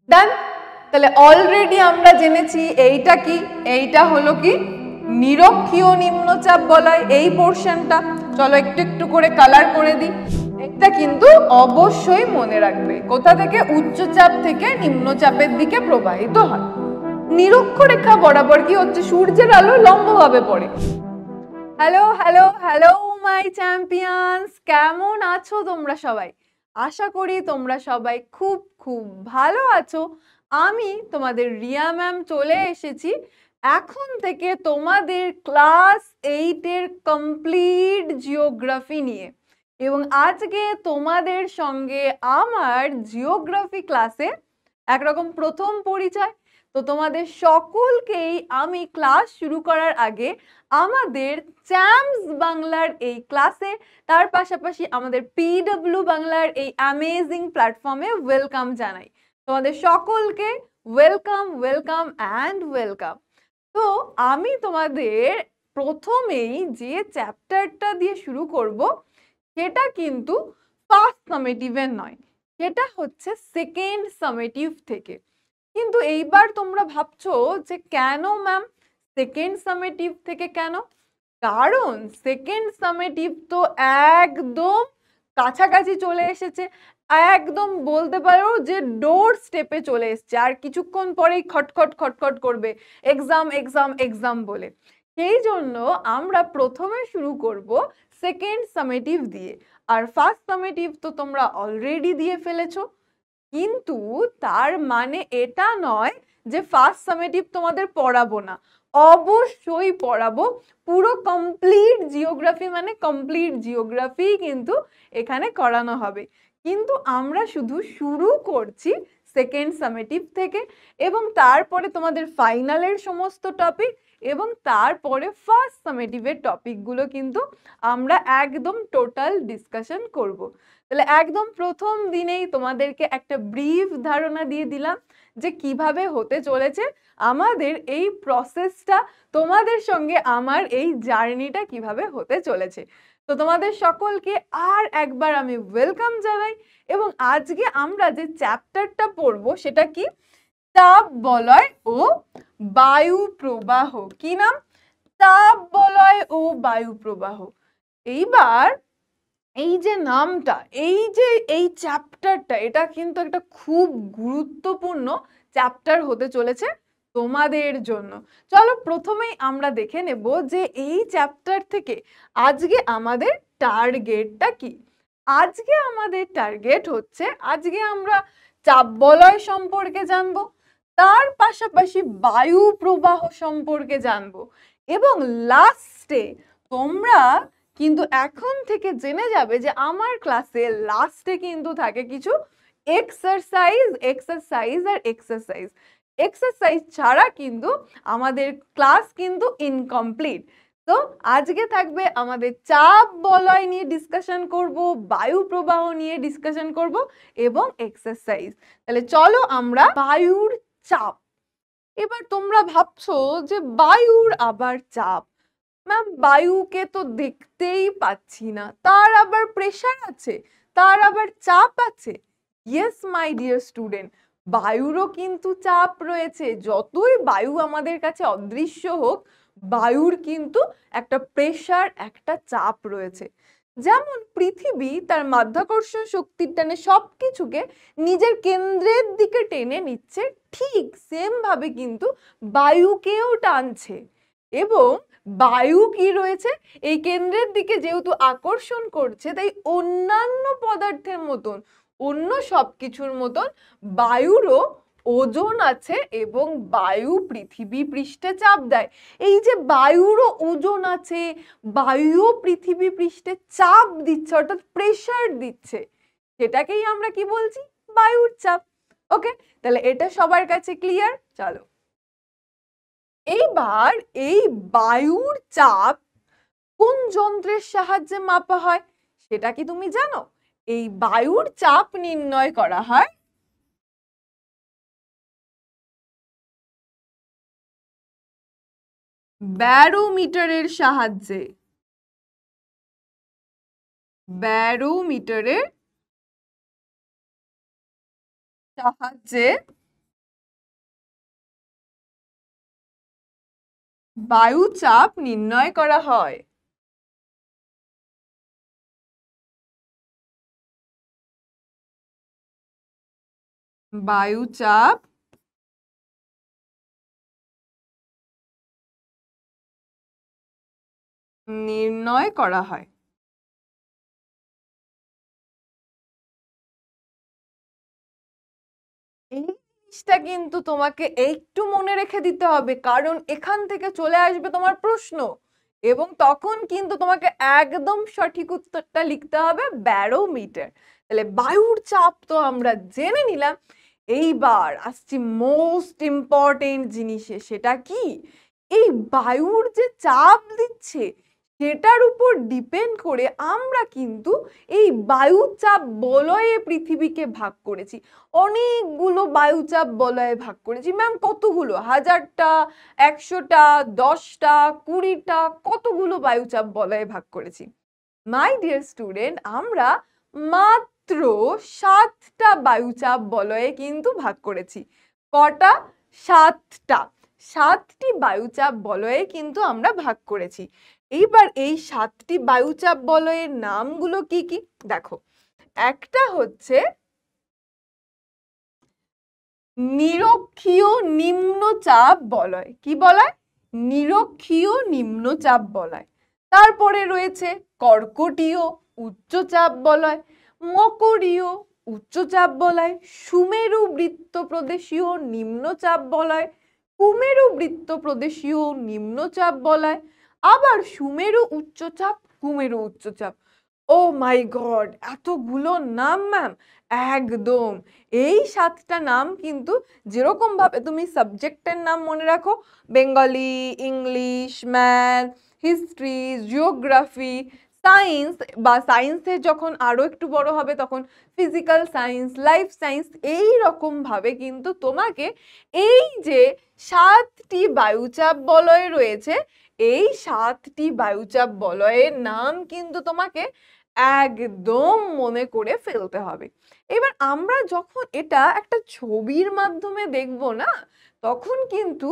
ডান। তাহলে অলরেডি আমরা জেনেছি এইটা কি, এইটা হলো কি নিরক্ষীয় নিম্নচাপ বলয় এই পোরশনটা। চলো একটু একটু করে কালার করে দিই। এটা কিন্তু অবশ্যই মনে রাখবে, কোথা থেকে? উচ্চচাপ থেকে নিম্নচাপের দিকে প্রবাহিত হয়। নিরক্ষরেখা বরাবর কি হচ্ছে? সূর্যের আলো লম্বভাবে পড়ে। Hello hello hello my champions, কেমন আছো তোমরা সবাই? আশা করি তোমরা সবাই খুব খুব ভালো আছো। আমি তোমাদের রিয়া ম্যাম চলে এসেছি এখন থেকে তোমাদের ক্লাস 8 এর কমপ্লিট জিওগ্রাফি নিয়ে। এবং আজকে তোমাদের সঙ্গে আমার জিওগ্রাফি ক্লাসে একরকম প্রথম পরিচয়। তো তোমাদের সকলকেই আমি ক্লাস শুরু করার আগে আমাদের চ্যাম্পস বাংলার এই ক্লাসে, তার পাশাপাশি আমাদের পিডব্লিউ বাংলার এই অ্যামেজিং প্ল্যাটফর্মে ওয়েলকাম জানাই। তোমাদের সকলকে ওয়েলকাম ওয়েলকাম অ্যান্ড ওয়েলকাম। তো আমি তোমাদের প্রথমেই যে চ্যাপ্টারটা দিয়ে শুরু করব সেটা কিন্তু ফার্স্ট সামেটিভের নয়, সেটা হচ্ছে সেকেন্ড সামেটিভ থেকে। কিন্তু এইবার তোমরা ভাবছো যে কেন ম্যাম সেকেন্ড সামেটিভ থেকে? কেন? কারণ সেকেন্ড সামেটিভ তো একদম কাছাকাছি চলে এসেছে, একদম বলতে পারো যে ডোর স্টেপে চলে এসেছে, আর কিছুক্ষণ পরেই খটখট খটখট করবে এক্সাম এক্সাম এক্সাম বলে। সেই জন্য আমরা প্রথমে শুরু করব সেকেন্ড সামেটিভ দিয়ে। আর ফার্স্ট সামেটিভ তো তোমরা অলরেডি দিয়ে ফেলেছো, কিন্তু তার মানে এটা নয় যে ফার্স্ট সামেটিভ তোমাদের পড়াবো না। অবশ্যই পড়াবো। পুরো কমপ্লিট জিওগ্রাফি মানে কমপ্লিট জিওগ্রাফি কিন্তু এখানে করানো হবে। কিন্তু আমরা শুধু শুরু করছি সেকেন্ড সামেটিভ থেকে, এবং তারপরে তোমাদের ফাইনালের সমস্ত টপিক এবং তারপরে ফার্স্ট সামেটিভের টপিকগুলো কিন্তু আমরা একদম টোটাল ডিসকাশন করব। তাহলে একদম প্রথম দিনেই তোমাদেরকে একটা ব্রিফ ধারণা দিয়ে দিলাম যে কিভাবে হতে চলেছে আমাদের এই প্রসেসটা, তোমাদের সঙ্গে আমার এই জার্নিটা কিভাবে হতে চলেছে। তো তোমাদের সকলকে আর একবার আমি ওয়েলকাম জানাই। এবং আজকে আমরা যে চ্যাপ্টারটা পড়বো সেটা কি? তাপ বলয় ও বায়ু প্রবাহ। কি নাম? তাপ বলয় ও বায়ু প্রবাহ। এইবার এই যে নামটা, এই যে এই চ্যাপ্টারটা, এটা কিন্তু একটা খুব গুরুত্বপূর্ণ চ্যাপ্টার হতে চলেছে তোমাদের জন্য। চলো প্রথমেই আমরা দেখে নেব যে এই চ্যাপ্টার থেকে আজকে আমাদের টার্গেটটা কি। আজকে আমাদের টার্গেট হচ্ছে, আজকে আমরা চাপ বলয় সম্পর্কে জানবো, তার পাশাপাশি বায়ু প্রবাহ সম্পর্কে জানবো, এবং লাস্টে তোমরা কিন্তু এখন থেকে জেনে যাবে যে আমার ক্লাসে লাস্টে কিন্তু থাকে কিছু এক্সারসাইজ এক্সারসাইজ আর এক্সারসাইজ। এক্সারসাইজ ছাড়া কিন্তু আমাদের ক্লাস কিন্তু ইনকমপ্লিট। তো আজকে থাকবে আমাদের চাপ বলয় নিয়ে ডিসকাশন করব, বায়ু প্রবাহ নিয়ে ডিসকাশন করব এবং এক্সারসাইজ। তাহলে চলো আমরা বায়ুর চাপ। এবার তোমরা ভাবছো যে বায়ুর আবার চাপ, ম্যাম বায়ুকে তো দেখতেই পাচ্ছি না, তার আবার প্রেসার আছে, তার আবার চাপ আছে। ইয়েস মাই ডিয়ার স্টুডেন্ট, বায়ুরও কিন্তু চাপ রয়েছে। যতই বায়ু আমাদের কাছে অদৃশ্য হোক, বায়ুর কিন্তু একটা প্রেসার, একটা চাপ রয়েছে। যেমন পৃথিবী তার মাধ্যাকর্ষণ শক্তির টানে সবকিছুকে নিজের কেন্দ্রের দিকে টেনে নিচ্ছে, ঠিক সেম ভাবে কিন্তু বায়ুকেও টানছে। এবং বায়ু কি রয়েছে, এই কেন্দ্রের দিকে যেহেতু আকর্ষণ করছে, তাই অন্যান্য পদার্থের মতন, অন্য সবকিছুর মতন বায়ুরও ওজন আছে এবং বায়ু পৃথিবী পৃষ্ঠে চাপ দেয়। এই যে বায়ুরও ওজন আছে, বায়ুও পৃথিবী পৃষ্ঠে চাপ দিচ্ছে, অর্থাৎ প্রেসার দিচ্ছে, সেটাকেই আমরা কি বলছি? বায়ুর চাপ। ওকে, তাহলে এটা সবার কাছে ক্লিয়ার। চলো এইবার এই বায়ুর চাপ কোন যন্ত্রের সাহায্যে মাপা হয় সেটা কি তুমি জানো? এই বায়ুর চাপ নির্ণয় করা হয় ব্যারোমিটারের সাহায্যে। ব্যারোমিটারের সাহায্যে বায়ুচাপ নির্ণয় করা হয়? বায়ুচাপ নির্ণয় করা হয়। এই জিনিসটা কিন্তু তোমাকে একটু মনে রেখে দিতে হবে, কারণ এখান থেকে চলে আসবে তোমার প্রশ্ন এবং তখন কিন্তু তোমাকে একদম সঠিক উত্তরটা লিখতে হবে ব্যারোমিটার। তাহলে বায়ুর চাপ তো আমরা জেনে নিলাম, এইবার আসছি মোস্ট ইম্পর্টেন্ট জিনিসে। সেটা কি? এই বায়ুর যে চাপ দিচ্ছে সেটার উপর ডিপেন্ড করে আমরা কিন্তু এই বায়ুচাপ বলয়ে পৃথিবীকে ভাগ করেছি। অনেকগুলো বায়ুচাপ বলয়ে ভাগ করেছি। ম্যাম কতগুলো? 1000টা, 100টা, 10টা, 20টা, কতগুলো বায়ুচাপ বলয়ে ভাগ করেছি? মাই ডিয়ার স্টুডেন্ট, আমরা মাত্র 7টা বায়ুচাপ বলয়ে কিন্তু ভাগ করেছি। কটা? 7টা। 7টি বায়ুচাপ বলয়ে কিন্তু আমরা ভাগ করেছি। এইবার এই 7টি বায়ুচাপ বলয়ের নামগুলো কি কি দেখো। একটা হচ্ছে নিরক্ষীয় নিম্নচাপ বলয়। কি বলয়? নিরক্ষীয় নিম্নচাপ বলয়। তারপরে রয়েছে কর্কটীয় উচ্চচাপ বলয়, মকরীয় উচ্চচাপ বলয়, সুমেরু বৃত্ত প্রদেশীয় নিম্নচাপ বলয়, কুমেরু বৃত্ত প্রদেশীয় নিম্নচাপ বলয়, আবার সুমেরু উচ্চচাপ, কুমেরু উচ্চচাপ। ও মাই গড, এতগুলো নাম ম্যাম! একদম। এই 7টা নাম কিন্তু যেরকম ভাবে তুমি সাবজেক্টের নাম মনে রাখো, Bengali, English, math, history, geography, science, বা সায়েন্সে যখন আরো একটু বড় হবে তখন ফিজিক্যাল সায়েন্স, লাইফ সায়েন্স, এই রকম ভাবে কিন্তু তোমাকে এই যে 7টি বায়ুচাপ বলয় রয়েছে, এই 7টি বায়ুচাপ বলয়ের নাম কিন্তু তোমাকে একদম মনে করে ফেলতে হবে। এবার আমরা যখন এটা একটা ছবির মাধ্যমে দেখব না, তখন কিন্তু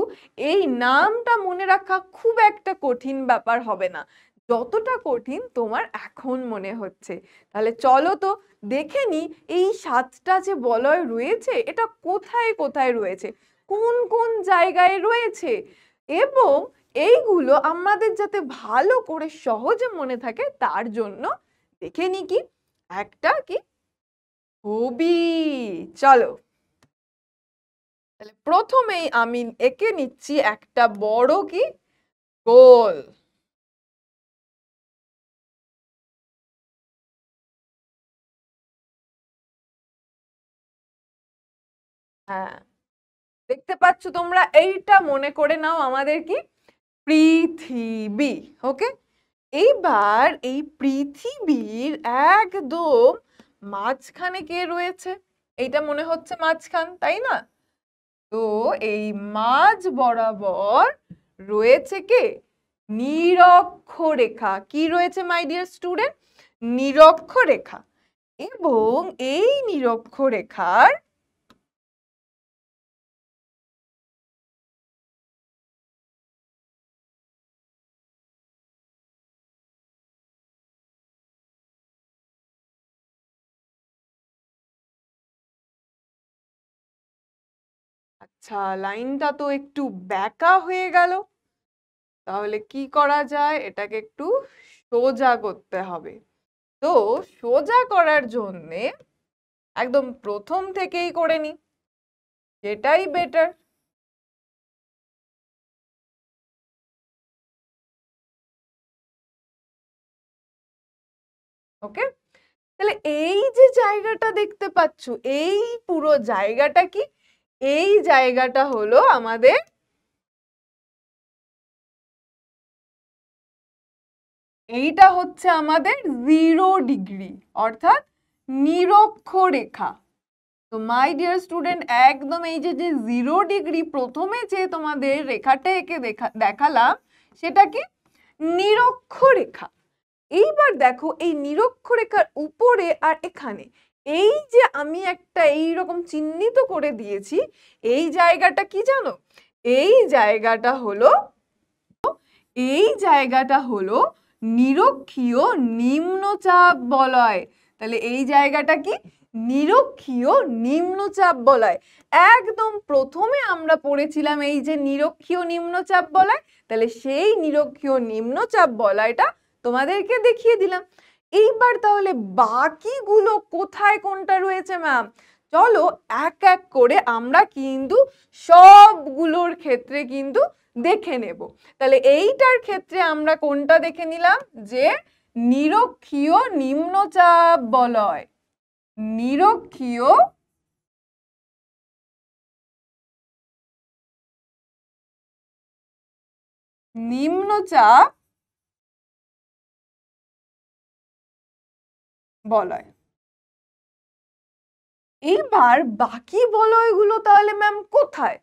এই নামটা মনে রাখা খুব একটা কঠিন ব্যাপার হবে না, যতটা কঠিন তোমার এখন মনে হচ্ছে। তাহলে চলো তো দেখে নি এই 7টা যে বলয় রয়েছে এটা কোথায় কোথায় রয়েছে, কোন কোন জায়গায় রয়েছে, এবং এইগুলো আমাদের যাতে ভালো করে সহজে মনে থাকে তার জন্য দেখে নি কি একটা কি ছবি। চলো তাহলে প্রথমেই আমি এঁকে নিচ্ছি একটা বড় কি গোল। হ্যাঁ, দেখতে পাচ্ছ তোমরা? এইটা মনে করে নাও আমাদের কি পৃথিবী। ওকে, এইবার এই পৃথিবীর একদম মাঝখানে কে রয়েছে? এইটা মনে হচ্ছে মাঝখান, তাই না? তো এই মাঝ বরাবর রয়েছে কে? নিরক্ষরেখা। কি রয়েছে মাই ডিয়ার স্টুডেন্ট? নিরক্ষরেখা। এবং এই নিরক্ষরেখার আচ্ছা, লাইনটা তো একটু ব্যাকা হয়ে গেল, তাহলে কি করা যায়? এটাকে একটু সোজা করতে হবে। তো সোজা করার জন্যে একদম প্রথম থেকেই করে নি, সেটাই বেটার। ওকে, তাহলে এই যে জায়গাটা দেখতে পাচ্ছ, এই পুরো জায়গাটা কি? এই জায়গাটা হলো আমাদের এইটা হচ্ছে আমাদের 0 ডিগ্রি, অর্থাৎ নিরক্ষরেখা। তো মাই ডিয়ার স্টুডেন্ট, একদম এই যে 0 ডিগ্রি প্রথমে যে তোমাদের রেখাটা এঁকে দেখালাম সেটা কি? নিরক্ষরেখা। এইবার দেখো এই নিরক্ষরেখার উপরে আর এখানে এই যে আমি একটা এইরকম চিহ্নিত করে দিয়েছি, এই জায়গাটা কি জানো? এই জায়গাটা হলো এই জায়গাটা হলো নিরক্ষীয় নিম্নচাপ বলয়। তাহলে এই জায়গাটা কি? নিরক্ষীয় নিম্নচাপ বলয়। একদম প্রথমে আমরা পড়েছিলাম এই যে নিরক্ষীয় নিম্নচাপ বলয়, তাহলে সেই নিরক্ষীয় নিম্নচাপ বলয়টা তোমাদেরকে দেখিয়ে দিলাম। এইবার তাহলে বাকিগুলো কোথায় কোনটা রয়েছে ম্যাম? চলো এক এক করে আমরা কিন্তু সবগুলোর ক্ষেত্রে কিন্তু দেখে নেব। তাহলে এইটার ক্ষেত্রে আমরা কোনটা দেখে নিলাম? যে নিরক্ষীয় নিম্নচাপ বলয়। নিরক্ষীয় নিম্নচাপ বলয়। এইবার বাকি বলয়গুলো তাহলে ম্যাম কোথায়?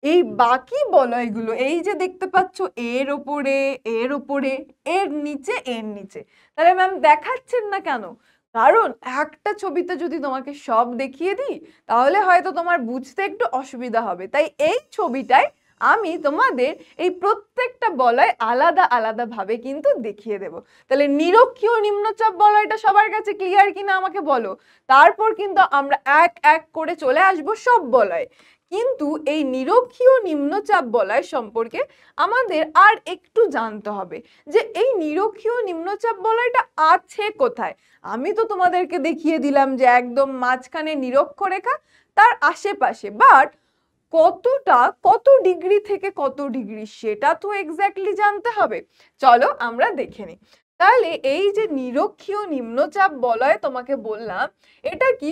এই বাকি বলয়গুলো এই যে দেখতে পাচ্ছ এর ওপরে, এর ওপরে, এর নিচে, এর নিচে। তাহলে ম্যাম দেখাচ্ছেন না কেন? কারণ একটা ছবিতে যদি তোমাকে সব দেখিয়ে দিই তাহলে হয়তো তোমার বুঝতে একটু অসুবিধা হবে। তাই এই ছবিটায় আমি তোমাদের এই প্রত্যেকটা বলয় আলাদা আলাদা ভাবে কিন্তু দেখিয়ে দেব। তাহলে নিরক্ষীয় নিম্নচাপ বলয়টা সবার কাছে ক্লিয়ার কিনা আমাকে বলো। তারপর কিন্তু আমরা এক এক করে চলে আসবো সব বলয়। কিন্তু এই নিরক্ষীয় নিম্নচাপ বলয় সম্পর্কে আমাদের আর একটু জানতে হবে যে এই নিরক্ষীয় নিম্নচাপ বলয়টা আছে কোথায়। আমি তো তোমাদেরকে দেখিয়ে দিলাম যে একদম মাঝখানে নিরক্ষরেখা, তার আশেপাশে, বাট কতটা, কত ডিগ্রি থেকে কত ডিগ্রি সেটা তো এক্স্যাক্টলি জানতে হবে। চলো আমরা দেখে নিই। তাহলে এই যে নিরক্ষীয় নিম্নচাপ বলয় তোমাকে বললাম, এটা কি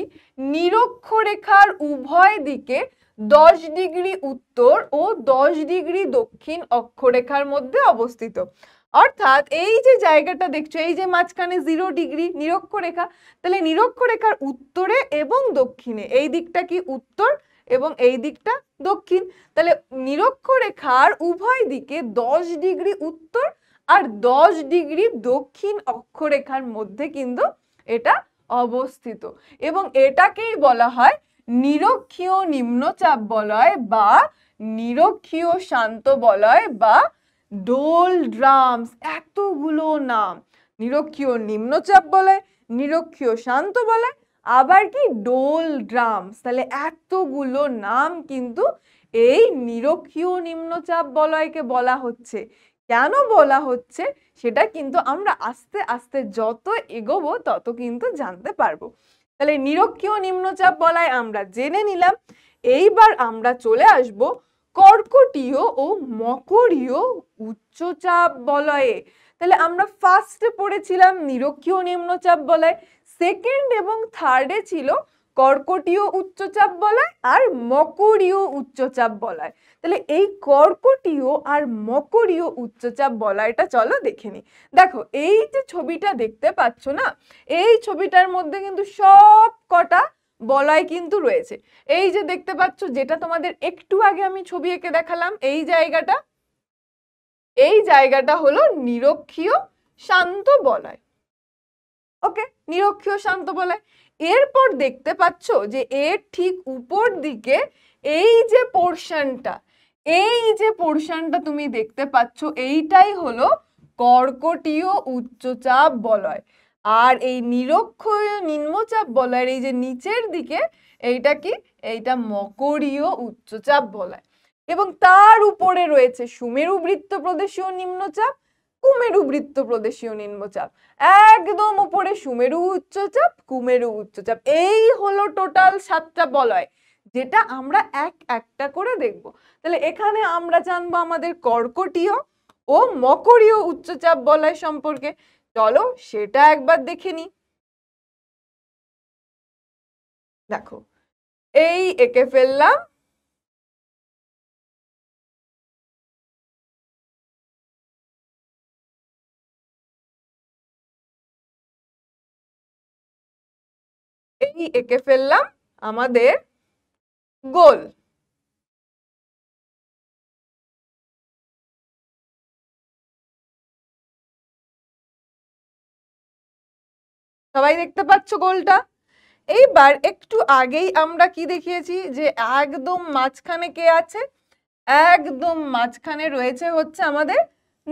নিরক্ষরেখার উভয় দিকে 10 ডিগ্রি উত্তর ও 10 ডিগ্রি দক্ষিণ অক্ষরেখার মধ্যে অবস্থিত। অর্থাৎ এই যে জায়গাটা দেখছো, এই যে মাঝখানে 0 ডিগ্রি নিরক্ষরেখা, তাহলে নিরক্ষরেখার উত্তরে এবং দক্ষিণে, এই দিকটা কি উত্তর এবং এই দিকটা দক্ষিণ। তাহলে নিরক্ষরেখার উভয় দিকে 10 ডিগ্রি উত্তর আর 10 ডিগ্রি দক্ষিণ অক্ষরেখার মধ্যে কিন্তু এটা অবস্থিত, এবং এটাকেই বলা হয় নিরক্ষীয় নিম্নচাপ বলয় বা নিরক্ষীয় শান্ত বলয় বা ডোলড্রামস। এতগুলো নাম, নিরক্ষীয় নিম্নচাপ বলয়, নিরক্ষীয় শান্ত বলয়, আবার কি ডোলড্রামস। তাহলে এতগুলো নাম কিন্তু এই নিরক্ষীয় নিম্নচাপ বলয়কে বলা হচ্ছে। কেন বলা হচ্ছে সেটা কিন্তু আমরা আস্তে আস্তে যত এগোবো তত কিন্তু জানতে পারবো। তাহলে নিরক্ষীয় নিম্নচাপ বলয় আমরা জেনে নিলাম। এইবার আমরা চলে আসব কর্কটীয় ও মকরীয় উচ্চচাপ বলয়ে। তাহলে আমরা ফার্স্টে পড়েছিলাম নিরক্ষীয় নিম্নচাপ বলয়, সেকেন্ড এবং থার্ডে ছিল কর্কটীয় উচ্চচাপ বলয় আর মকরীয় উচ্চচাপ বলয়। তাহলে এই কর্কটীয় আর মকরীয় উচ্চচাপ বলয়টা চলো দেখে নিই। দেখো এই যে ছবিটা দেখতে পাচ্ছ না, এই ছবিটার মধ্যে কিন্তু সব কটা বলয় কিন্তু রয়েছে। এই যে দেখতে পাচ্ছ, যেটা তোমাদের একটু আগে আমি ছবি এঁকে দেখালাম, এই জায়গাটা, এই জায়গাটা হলো নিরক্ষীয় শান্ত বলয়। ওকে, নিরক্ষীয় শান্ত বলয়। এরপর দেখতে পাচ্ছ যে এর ঠিক উপর দিকে এই যে পোরশনটা, এই যে পোরশনটা তুমি দেখতে পাচ্ছ, এইটাই হলো কর্কটীয় উচ্চচাপ বলয়। আর এই নিরক্ষীয় নিম্নচাপ বলয়ের এই যে নিচের দিকে, এইটা কি? এইটা মকরীয় উচ্চচাপ বলয়। এবং তার উপরে রয়েছে সুমেরু বৃত্ত প্রদেশীয় নিম্নচাপ, কুমেরু বৃত্ত প্রদেশীয় নিম্নচাপ। একদম উপরে সুমেরু উচ্চচাপ, কুমেরু উচ্চচাপ। এই হলো টোটাল 7টা বলয়, যেটা আমরা এক একটা করে দেখব। তাহলে এখানে আমরা জানবো আমাদের কর্কটীয় ও মকরীয় উচ্চচাপ বলয় সম্পর্কে। চলো সেটা একবার দেখে নিই। দেখো এই এঁকে ফেললাম আমাদের গোল। সবাই দেখতে পাচ্ছ গোলটা? এইবার একটু আগেই আমরা কি দেখিয়েছি যে একদম মাঝখানে কে আছে? একদম মাঝখানে রয়েছে হচ্ছে আমাদের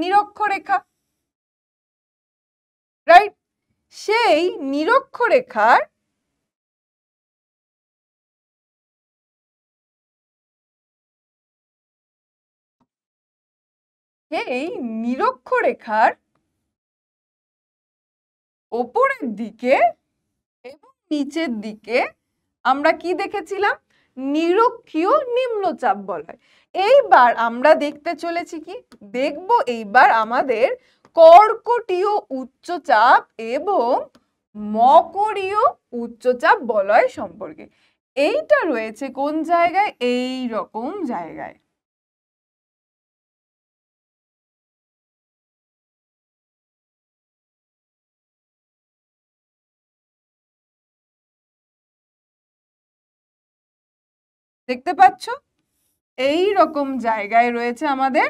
নিরক্ষরেখা, রাইট? সেই নিরক্ষরেখার ওপরের দিকে এবং নিচের দিকে আমরা কি দেখেছিলাম? নিরক্ষীয় নিম্নচাপ বলয়। এইবার আমরা দেখতে চলেছি কি? দেখব এইবার আমাদের কর্কটীয় উচ্চচাপ এবং মকরীয় উচ্চচাপ বলয় সম্পর্কে। এইটা রয়েছে কোন জায়গায়? এই রকম জায়গায়। দেখতে পাচ্ছ? এই রকম জায়গায় রয়েছে আমাদের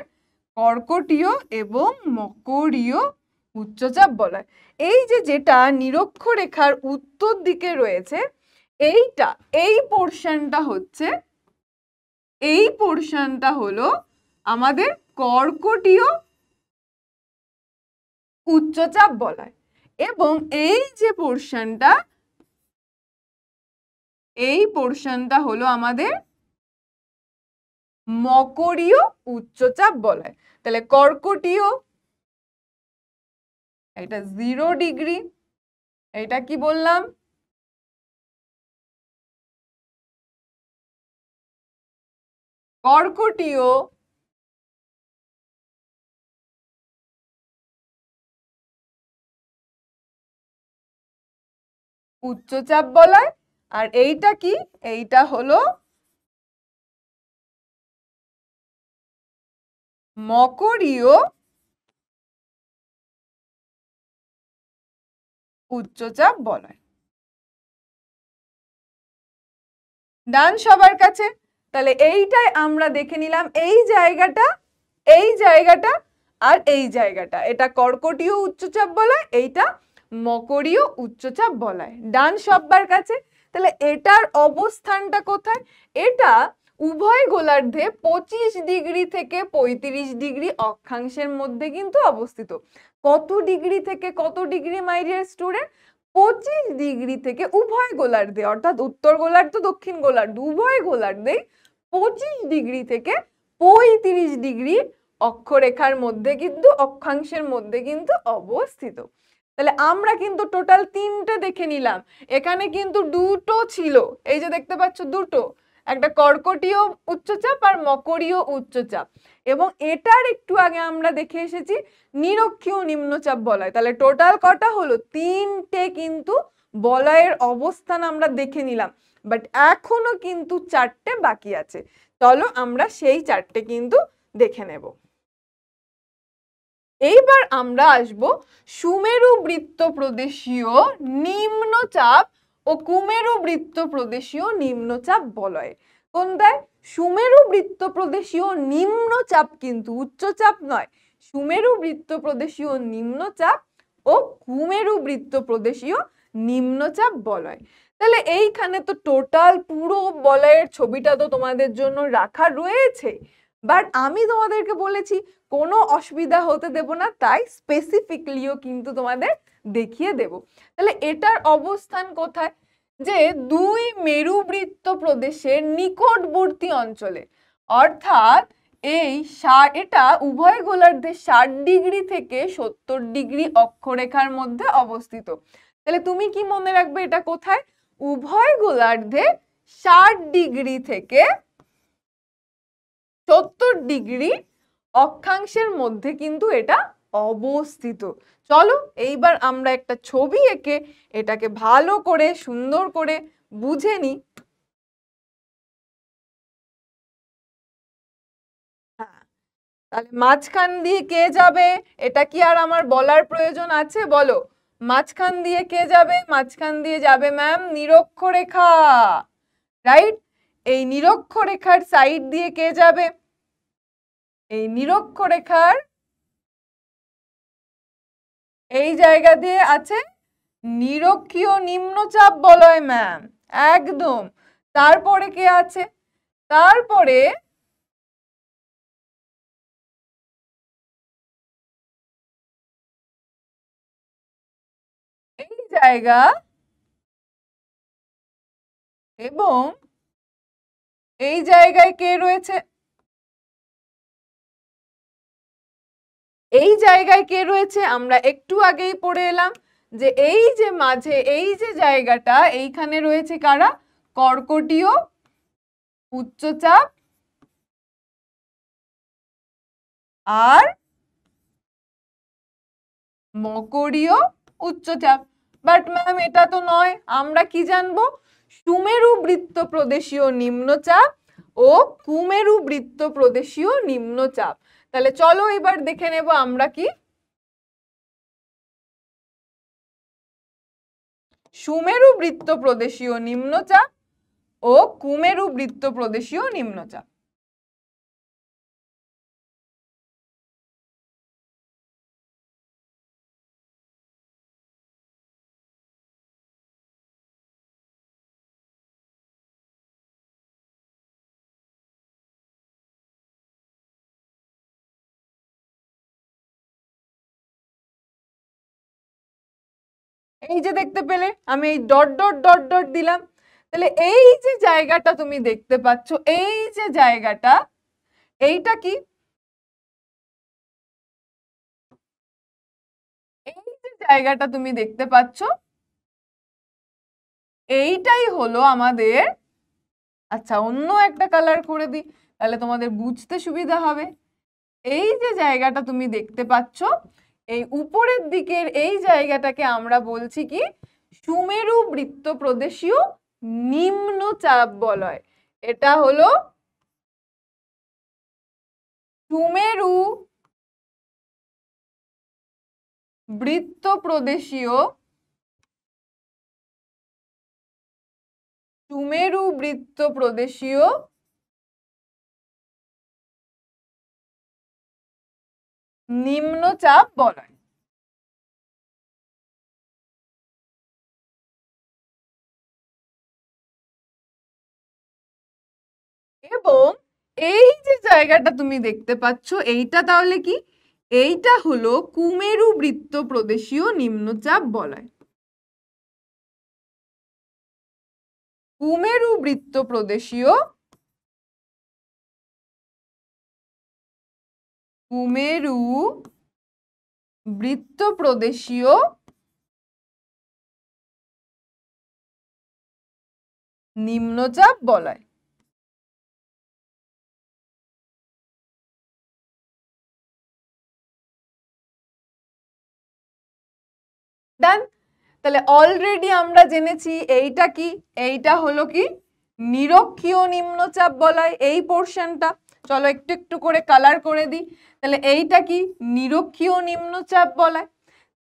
কর্কটীয় এবং মকরীয় উচ্চচাপ বলয়। এই যে যেটা নিরক্ষরেখার উত্তর দিকে রয়েছে, এই পোরশনটা হলো আমাদের কর্কটীয় উচ্চচাপ বলয়, এবং এই যে পোরশনটা হলো আমাদের মকরীয় উচ্চচাপ বলয়। তাহলে কর্কটীয়, এটা 0 ডিগ্রি, এটা কি বললাম? কর্কটীয় উচ্চচাপ বলয়। আর এইটা কি? এইটা হলো মকরীয় উচ্চচাপ বলয়। ডান সবার কাছে? তাহলে এইটাই আমরা দেখে নিলাম, এই জায়গাটা আর এই জায়গাটা, এটা কর্কটীয় উচ্চচাপ বলয়, এইটা মকরীয় উচ্চচাপ বলয়। ডান সবার কাছে? তাহলে এটার অবস্থানটা কোথায়? এটা উভয় গোলার্ধে 25 ডিগ্রি থেকে 35 ডিগ্রি অক্ষাংশের মধ্যে কিন্তু অবস্থিত। কত ডিগ্রি থেকে কত degree my dear student? 25 degree থেকে উভয় গোলার্ধে, অর্থাৎ উত্তর গোলার্ধ দক্ষিণ গোলার্ধ উভয় গোলার্ধে 25 ডিগ্রি থেকে 35 ডিগ্রি অক্ষরেখার মধ্যে কিন্তু অক্ষাংশের মধ্যে কিন্তু অবস্থিত। তাহলে আমরা কিন্তু টোটাল 3টে দেখে নিলাম। এখানে কিন্তু 2টো ছিল, এই যে দেখতে পাচ্ছ 2টো, একটা কর্কটীয় উচ্চচাপ আর মকরীয় উচ্চচাপ, এবং এটার একটু আগে আমরা দেখে এসেছি নিরক্ষীয় নিম্নচাপ বলয়। তাহলে টোটাল কটা হলো? 3টে কিন্তু বলয়ের অবস্থান আমরা দেখে নিলাম, বাট এখনো কিন্তু 4টে বাকি আছে। চলো আমরা সেই 4টে কিন্তু দেখে নেব। এইবার আমরা আসব সুমেরু বৃত্ত প্রদেশীয় নিম্নচাপ ও কুমেরু বৃত্ত প্রদেশীয় নিম্নচাপ বলয়। কোনটায়? সুমেরু বৃত্ত প্রদেশীয় নিম্নচাপ কিন্তু উচ্চচাপ নয়, সুমেরু বৃত্ত প্রদেশীয় নিম্নচাপ ও কুমেরু বৃত্ত প্রদেশীয় নিম্নচাপ বলয়। তাহলে এইখানে তো টোটাল পুরো বলয়ের ছবিটা তো তোমাদের জন্য রাখা রয়েছে, বাট আমি তোমাদেরকে বলেছি কোনো অসুবিধা হতে দেব না, তাই স্পেসিফিকলিও কিন্তু তোমাদের দেখিয়ে দেব। তাহলে এটার অবস্থান কোথায়? যে দুই মেরুবৃত্ত প্রদেশের নিকটবর্তী অঞ্চলে, অর্থাৎ এটা উভয় গোলার্ধে 60 ডিগ্রি থেকে 70 ডিগ্রি অক্ষরেখার মধ্যে অবস্থিত। তাহলে তুমি কি মনে রাখবে এটা কোথায়? উভয় গোলার্ধে 60 ডিগ্রি থেকে 70 ডিগ্রি অক্ষাংশের মধ্যে কিন্তু এটা অবস্থিত। চলো এইবার আমরা একটা ছবি এঁকে এটাকে ভালো করে সুন্দর করে বুঝে নিই। হ্যাঁ, তাহলে মাঝখান দিয়ে কে যাবে? এটা কি আর আমার বলার প্রয়োজন আছে? বলো, মাঝখান দিয়ে কে যাবে? মাঝখান দিয়ে যাবে ম্যাম নিরক্ষরেখা, রাইট? এই নিরক্ষরেখার সাইড দিয়ে কে যাবে? এই নিরক্ষরেখার এই জায়গা দিয়ে আছে নিরক্ষীয় নিম্নচাপ বলয় ম্যাম, একদম। তারপরে কে আছে? তারপরে জায়গা এবং এই জায়গায় কে রয়েছে, এই জায়গায় কে রয়েছে আমরা একটু আগেই পড়ে এলাম যে এই যে মাঝে এই যে জায়গাটা, এইখানে রয়েছে কারা, কর্কটীয় উচ্চচাপ আর মকরীয় উচ্চচাপ। বাট ম্যাম এটা তো নয়, আমরা কি জানবো, সুমেরু বৃত্ত প্রদেশীয় নিম্নচাপ ও কুমেরু বৃত্ত প্রদেশীয় নিম্নচাপ। তাহলে চলো এবার দেখে নেব আমরা কি, সুমেরু বৃত্ত প্রদেশীয় নিম্নচাপ ও কুমেরু বৃত্ত প্রদেশীয় নিম্নচাপ। এই যে দেখতে পেলে আমি এই ডট ডট ডট ডট দিলাম, তাহলে এই যে জায়গাটা তুমি দেখতে পাচ্ছ, এই যে জায়গাটা, এইটা কি, এই যে জায়গাটা তুমি দেখতে পাচ্ছ, এইটাই হলো আমাদের, আচ্ছা অন্য একটা কালার করে দিই তাহলে তোমাদের বুঝতে সুবিধা হবে। এই যে জায়গাটা তুমি দেখতে পাচ্ছ, এই উপরের দিকের এই জায়গাটাকে আমরা বলছি কি, সুমেরু বৃত্ত প্রদেশীয় নিম্নচাপ বলয়। এটা হলো সুমেরু বৃত্ত প্রদেশীয়, সুমেরু বৃত্ত প্রদেশীয় নিম্নচাপ বলয়। এবং এই যে জায়গাটা তুমি দেখতে পাচ্ছ, এইটা তাহলে কি, এইটা হলো কুমেরু বৃত্ত প্রদেশীয় নিম্নচাপ বলয়। কুমেরু বৃত্ত প্রদেশীয়, কুমেরু বৃত্ত প্রদেশীয় নিম্নচাপ বলয়। ডান। তাহলে অলরেডি আমরা জেনেছি এইটা কি, এইটা হলো কি নিরক্ষীয় নিম্নচাপ বলয়, এই পোর্শনটা। চলো একটু একটু করে কালার করে দিই। তাহলে এইটা কি নিরক্ষীয় নিম্নচাপ বলয়,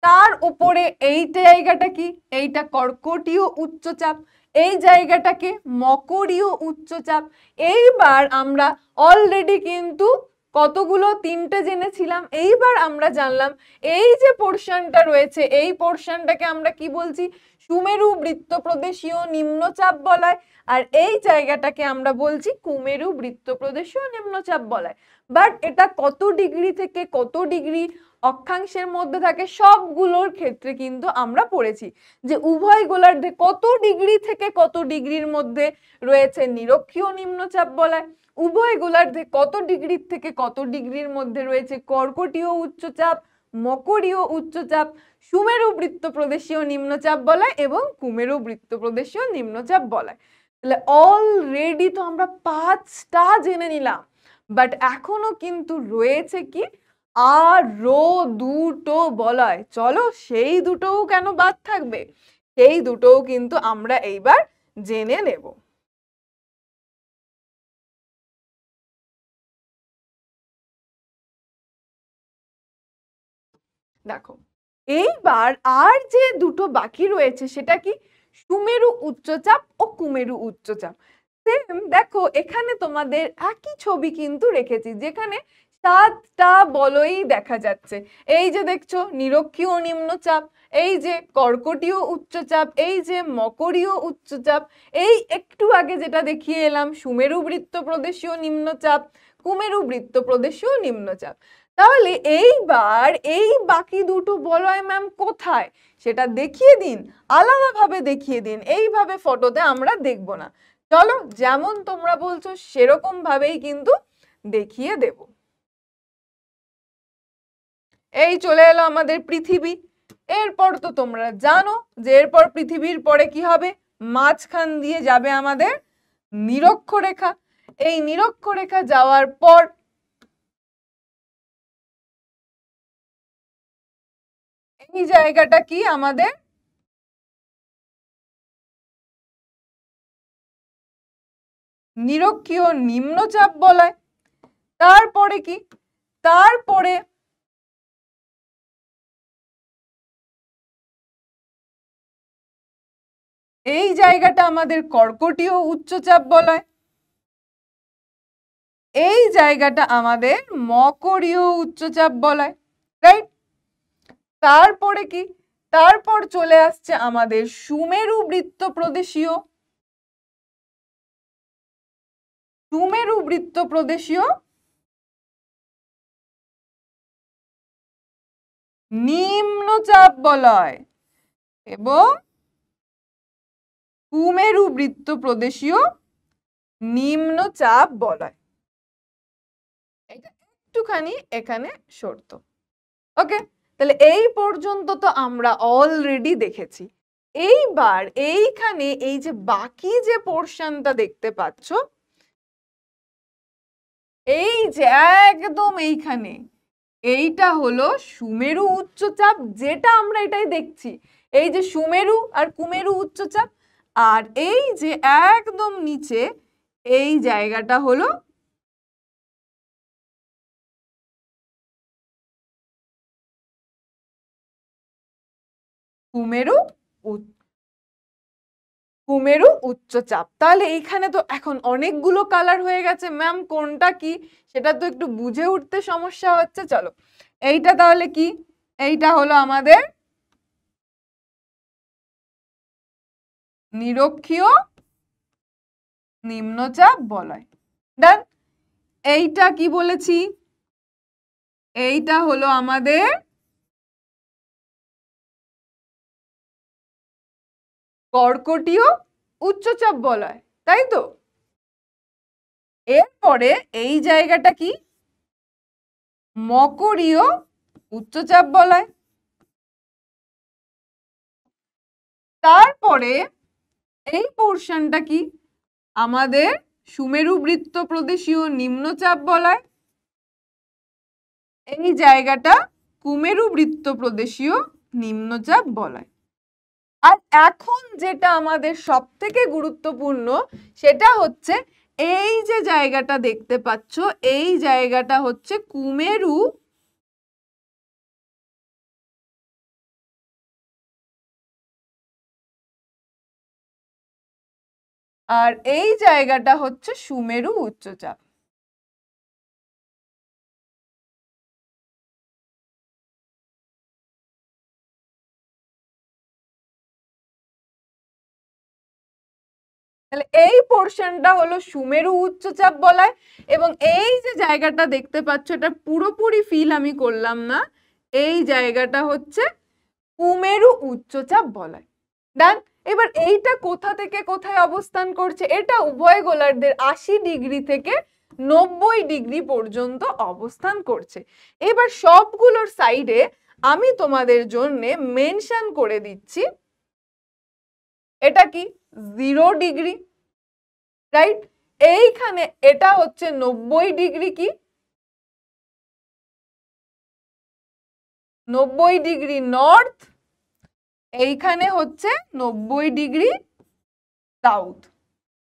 তার উপরে এই জায়গাটা কি, এইটা কর্কটীয় উচ্চচাপ, এই জায়গাটাকে মকরীয় উচ্চচাপ। এইবার আমরা অলরেডি কিন্তু কতগুলো, তিনটে জেনেছিলাম, এইবার আমরা জানলাম এই যে পোর্শনটা রয়েছে, এই পোর্শনটাকে আমরা কি বলছি, সুমেরু বৃত্ত প্রদেশীয় নিম্নচাপ বলয়, আর এই জায়গাটাকে আমরা বলছি কুমেরু বৃত্ত প্রদেশীয় নিম্নচাপ বলয়। বাট এটা কত ডিগ্রি থেকে কত ডিগ্রি অক্ষাংশের মধ্যে থাকে, সবগুলোর ক্ষেত্রে কিন্তু আমরা পড়েছি যে উভয় গোলার্ধে কত ডিগ্রি থেকে কত ডিগ্রির মধ্যে রয়েছে নিরক্ষীয় নিম্নচাপ বলয়, উভয় গোলার্ধে কত ডিগ্রি থেকে কত ডিগ্রির মধ্যে রয়েছে কর্কটীয় উচ্চচাপ, মকরীয় উচ্চচাপ, সুমেরু বৃত্ত প্রদেশীয় নিম্নচাপ বলয় এবং কুমেরু বৃত্ত প্রদেশীয় নিম্নচাপ বলয়। তাহলে অলরেডি তো আমরা 5টা জেনে নিলাম, বাট এখনো কিন্তু রয়েছে কি আরো দুটো বলয়। চলো সেই দুটোও কেন বাদ থাকবে, সেই দুটোও কিন্তু আমরা এইবার জেনে নেব। দেখো এইবার আর যে দুটো বাকি রয়েছে সেটা কি, সুমেরু উচ্চচাপ ও কুমেরু উচ্চচাপ। সেম দেখো এখানে তোমাদের একই ছবি কিন্তু রেখেছি, যেখানে 7টা বলয়ই দেখা যাচ্ছে। এই যে দেখছো নিরক্ষীয় নিম্নচাপ, এই যে কর্কটীয় উচ্চচাপ, এই যে মকরীয় উচ্চচাপ, এই একটু আগে যেটা দেখিয়ে এলাম সুমেরু বৃত্ত প্রদেশীয় নিম্নচাপ, কুমেরু বৃত্ত প্রদেশীয় নিম্নচাপ। তাহলে এইবার এই বাকি দুটো বলয় ম্যাম কোথায় সেটা দেখিয়ে দিন, আলাদাভাবে দেখিয়ে দিন, এইভাবে ফটোতে আমরা দেখব না। চলো যেমন তোমরা বলছো সেরকম ভাবেই কিন্তু দেখিয়ে দেব। এই চলে এলো আমাদের পৃথিবী। এরপর তো তোমরা জানো যে এরপর পৃথিবীর পরে কি হবে, মাঝখান দিয়ে যাবে আমাদের নিরক্ষরেখা। এই নিরক্ষরেখা যাওয়ার পর এই জায়গাটা কি আমাদের নিরক্ষীয় নিম্নচাপ বলয়। তারপরে কি, তারপরে এই জায়গাটা আমাদের কর্কটীয় উচ্চচাপ বলয়, এই জায়গাটা আমাদের মকরীয় উচ্চচাপ বলয়, রাইট। তারপরে কি, তারপর চলে আসছে আমাদের সুমেরু বৃত্ত প্রদেশীয়, সুমেরু বৃত্ত প্রদেশীয় নিম্নচাপ বলয় এবং কুমেরু বৃত্ত প্রদেশীয় নিম্নচাপ বলয়। এটা একটুখানি এখানে শর্ত। ওকে, তাহলে এই পর্যন্ত তো আমরা অলরেডি দেখেছি। এইবার এইখানে এই যে বাকি যে পোর্শনটা দেখতে পাচ্ছ, এই যে একদম এইখানে এইটা হলো সুমেরু উচ্চচাপ, যেটা আমরা এটাই দেখছি, এই যে সুমেরু আর কুমেরু উচ্চচাপ। আর এই যে একদম নিচে এই জায়গাটা হলো কুমেরু কুমেরু উচ্চচাপ। তাহলে এইখানে তো এখন অনেকগুলো কালার হয়ে গেছে ম্যাম, কোনটা কি সেটা তো একটু বুঝে উঠতে সমস্যা হচ্ছে। চলো এইটা তাহলে কি, এইটা হলো আমাদের নিরক্ষীয় নিম্নচাপ বলয়। ডান। এইটা কি বলেছি, এইটা হলো আমাদের কর্কটীয় উচ্চচাপ বলয়, তাই তো। এরপরে এই জায়গাটা কি, মকরীয় উচ্চচাপ বলয়। তারপরে এই পোর্শনটা কি, আমাদের সুমেরু বৃত্ত প্রদেশীয় নিম্নচাপ বলয়। এই জায়গাটা কুমেরু বৃত্ত প্রদেশীয় নিম্নচাপ বলয়। আর এখন যেটা আমাদের সব থেকে গুরুত্বপূর্ণ সেটা হচ্ছে এই যে জায়গাটা দেখতে পাচ্ছ, এই জায়গাটা হচ্ছে কুমেরু আর এই জায়গাটা হচ্ছে সুমেরু উচ্চচাপ। তাহলে এই পোর্শনটা হলো সুমেরু উচ্চচাপ বলয় এবং এই যে জায়গাটা দেখতে পাচ্ছ এটা পুরোপুরি ফিল আমি করলাম না, এই জায়গাটা হচ্ছে কুমেরু উচ্চচাপ বলয়। ডান। এবার এইটা কোথা থেকে কোথায় অবস্থান করছে, এটা উভয় গোলার্ধের 80 ডিগ্রি থেকে 90 ডিগ্রি পর্যন্ত অবস্থান করছে। এবার সবগুলোর সাইডে আমি তোমাদের জন্য মেনশন করে দিচ্ছি, এটা কি 0 ডিগ্রি, রাইট। এইখানে এটা হচ্ছে 90 ডিগ্রি, কি 90 ডিগ্রি নর্থ, এইখানে হচ্ছে 90 ডিগ্রি সাউথ।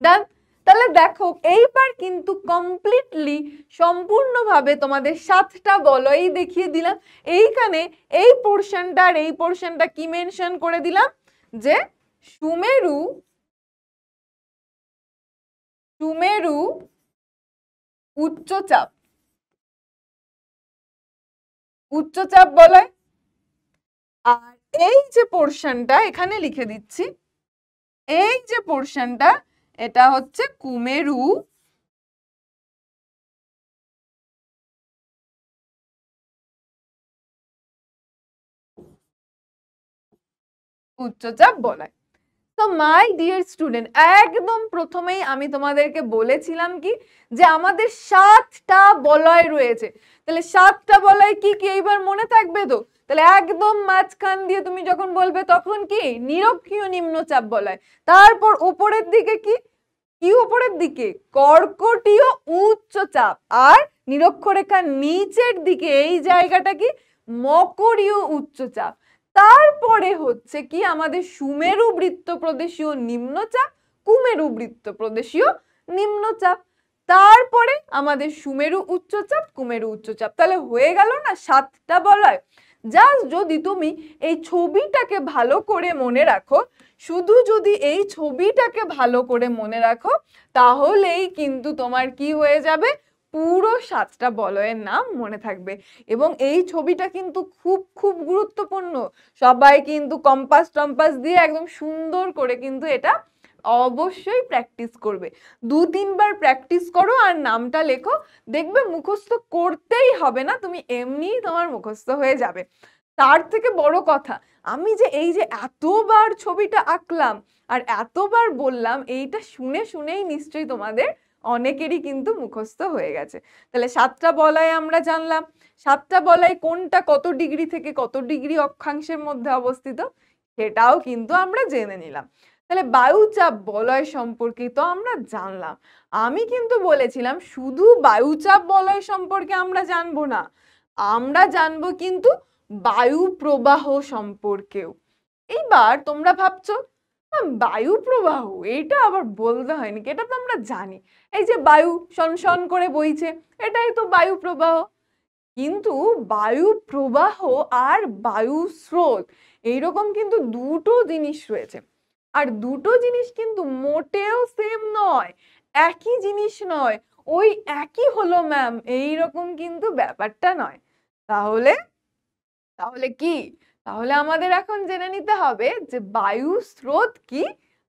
ডান। তাহলে দেখো এইবার কিন্তু কমপ্লিটলি সম্পূর্ণভাবে তোমাদের 7টা বলয়ই দেখিয়ে দিলাম। এইখানে এই পোর্শনটা আর এই পোর্শনটা কি মেনশন করে দিলাম, যে সুমেরু সুমেরু উচ্চচাপ উচ্চচাপ বলয়। আর এই যে পোর্শনটা এখানে লিখে দিচ্ছি, এই যে পোর্শনটা এটা হচ্ছে কুমেরু উচ্চচাপ বলয়। তো মাই ডিয়ার স্টুডেন্ট, একদম প্রথমেই আমি তোমাদেরকে বলেছিলাম কি যে আমাদের 7টা বলয় রয়েছে। তাহলে 7টা বলয় কি কি এইবার মনে থাকবে তো? তাহলে একদম মাঝখান দিয়ে তুমি যখন বলবে তখন কি নিরক্ষীয় নিম্নচাপ বলয়, তারপর উপরের দিকে কি কি উপরের দিকে কর্কটীয় উচ্চচাপ, আর নিরক্ষরেখার নিচের দিকে এই জায়গাটা কি মকরীয় উচ্চচাপ, তারপরে হচ্ছে কি আমাদের সুমেরু বৃত্ত প্রদেশীয় নিম্নচাপ, কুমেরু বৃত্ত প্রদেশীয় নিম্নচাপ, তারপরে আমাদের সুমেরু উচ্চচাপ, কুমেরু উচ্চচাপ। তাহলে হয়ে গেল না 7টা বলয়। জাস্ট যদি তুমি এই ছবিটাকে ভালো করে মনে রাখো, শুধু যদি এই ছবিটাকে ভালো করে মনে রাখো, তাহলেই কিন্তু তোমার কি হয়ে যাবে, পুরো 7টা বলয়ের নাম মনে থাকবে। এবং এই ছবিটা কিন্তু খুব খুব গুরুত্বপূর্ণ। সবাই কিন্তু কম্পাস টম্পাস দিয়ে একদম সুন্দর করে কিন্তু এটা অবশ্যই প্র্যাকটিস করবে। 2-3 বার প্র্যাকটিস করো আর নামটা লেখো, দেখবে মুখস্থ করতেই হবে না, তুমি এমনিই তোমার মুখস্থ হয়ে যাবে। তার থেকে বড় কথা, আমি যে এই যে এতবার ছবিটা আঁকলাম আর এতবার বললাম, এইটা শুনে শুনেই নিশ্চয়ই তোমাদের অনেকেরই কিন্তু মুখস্থ হয়ে গেছে। তাহলে 7টা বলয় আমরা জানলাম। 7টা বলয় কোনটা কত ডিগ্রি থেকে কত ডিগ্রি অক্ষাংশের মধ্যে অবস্থিত সেটাও কিন্তু আমরা জেনে নিলাম। তাহলে বায়ুচাপ বলয় সম্পর্কিত আমরা জানলাম। আমি কিন্তু বলেছিলাম শুধু বায়ুচাপ বলয় সম্পর্কে আমরা জানবো না, আমরা জানবো কিন্তু বায়ু প্রবাহ সম্পর্কেও। এইবার তোমরা ভাবছো বায়ু প্রবাহ এটা আবার বলতে হয়নি, এটা তো আমরা জানি, এই যে বায়ু সনসন করে বইছে এটাই তো বায়ু প্রবাহ। কিন্তু বায়ু প্রবাহ আর বায়ু স্রোত এইরকম কিন্তু দুটো জিনিস রয়েছে, আর দুটো জিনিস কিন্তু মোটেও সেম নয়, একই জিনিস নয়। ওই একই হলো ম্যাম এইরকম কিন্তু ব্যাপারটা নয়। তাহলে তাহলে কি, তাহলে আমাদের এখন জেনে নিতে হবে যে বায়ু স্রোত কি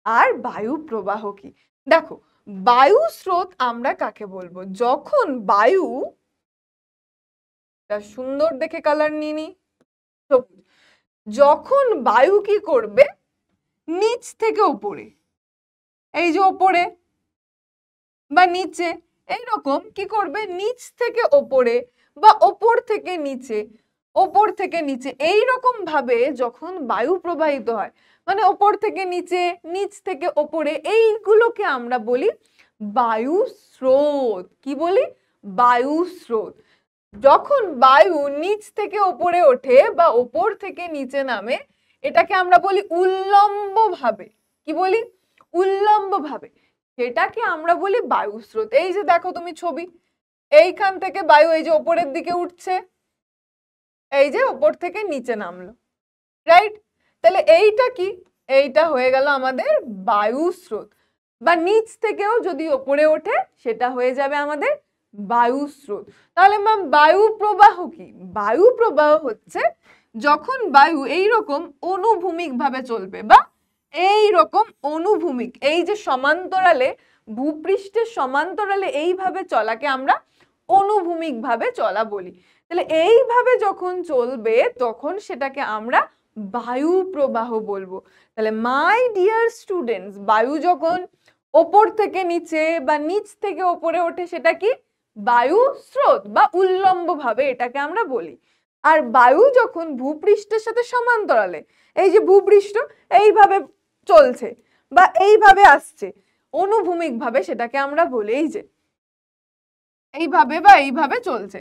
আর বায়ু প্রবাহ কি। দেখো, বায়ু স্রোত আমরা কাকে বলবো, যখন বায়ু, সুন্দর দেখে কালার নিয়ে নি, সবুজ, যখন বায়ু কি করবে নিচ থেকে উপরে, এই যে ওপরে বা নিচে এইরকম কি করবে, নিচ থেকে ওপরে বা ওপর থেকে নিচে, ওপর থেকে নিচে এইরকম ভাবে যখন বায়ু প্রবাহিত হয়, মানে ওপর থেকে নিচে, নিচ থেকে ওপরে, এইগুলোকে আমরা বলি বায়ু স্রোত। কি বলি, বায়ু স্রোত। যখন বায়ু নিচ থেকে ওপরে ওঠে বা ওপর থেকে নিচে নামে, এটাকে আমরা বলি উল্লম্ব ভাবে। কি বলি, উল্লম্ব ভাবে, সেটাকে আমরা বলি বায়ু স্রোত। এই যে দেখো তুমি ছবি, এইখান থেকে বায়ু এই যে ওপরের দিকে উঠছে, এই যে ওপর থেকে নিচে নামলো, রাইট? তাহলে এইটা কি, এইটা হয়ে গেল আমাদের বায়ু স্রোত। বা নিচ থেকেও যদি ওপরে ওঠে সেটা হয়ে যাবে আমাদের বায়ু স্রোত। তাহলে ম্যাম বায়ু প্রবাহ কি, বায়ু প্রবাহ হচ্ছে যখন বায়ু এইরকম অনুভূমিক ভাবে চলবে, বা এইরকম অনুভূমিক, এই যে সমান্তরালে, ভূপৃষ্ঠের সমান্তরালে এইভাবে চলাকে আমরা অনুভূমিক ভাবে চলা বলি। তাহলে এইভাবে যখন চলবে তখন সেটাকে আমরা বায়ু প্রবাহ বলবো। তাহলে মাই ডিয়ার স্টুডেন্টস, বায়ু যখন ওপর থেকে নিচে বা নিচ থেকে ওপরে ওঠে সেটা কি বায়ু স্রোত বা উল্লম্ব ভাবে এটাকে আমরা বলি। আর বায়ু যখন ভূপৃষ্ঠের সাথে সমান্তরালে, এই যে ভূপৃষ্ঠ এইভাবে চলছে বা এইভাবে আসছে অনুভূমিক ভাবে, সেটাকে আমরা বলি এই যে এইভাবে বা এইভাবে চলছে,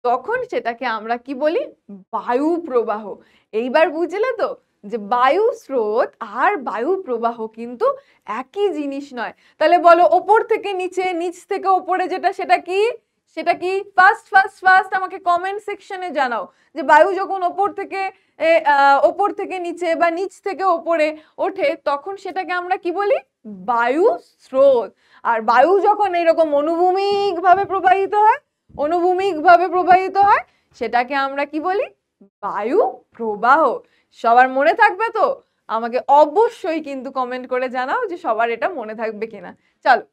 তখন সেটাকে আমরা কি বলি বায়ু প্রবাহ। এইবার বুঝলে তো যে বায়ু স্রোত আর বায়ু প্রবাহ কিন্তু একই জিনিস নয়। তাহলে বলো ওপর থেকে নিচে, নিচ থেকে ওপরে যেটা, সেটা কি, সেটা কি? ফার্স্ট ফার্স্ট ফার্স্ট আমাকে কমেন্ট সেকশনে জানাও যে বায়ু যখন ওপর থেকে নিচে বা নিচ থেকে ওপরে ওঠে তখন সেটাকে আমরা কি বলি বায়ু স্রোত। আর বায়ু যখন এরকম অনুভূমিক ভাবে প্রবাহিত হয়, অনুভূমিক ভাবে প্রবাহিত হয়, সেটাকে আমরা কি বলি বায়ু প্রবাহ। সবার মনে থাকবে তো? আমাকে অবশ্যই কিন্তু কমেন্ট করে জানাও যে সবার এটা মনে থাকবে কিনা। চলো,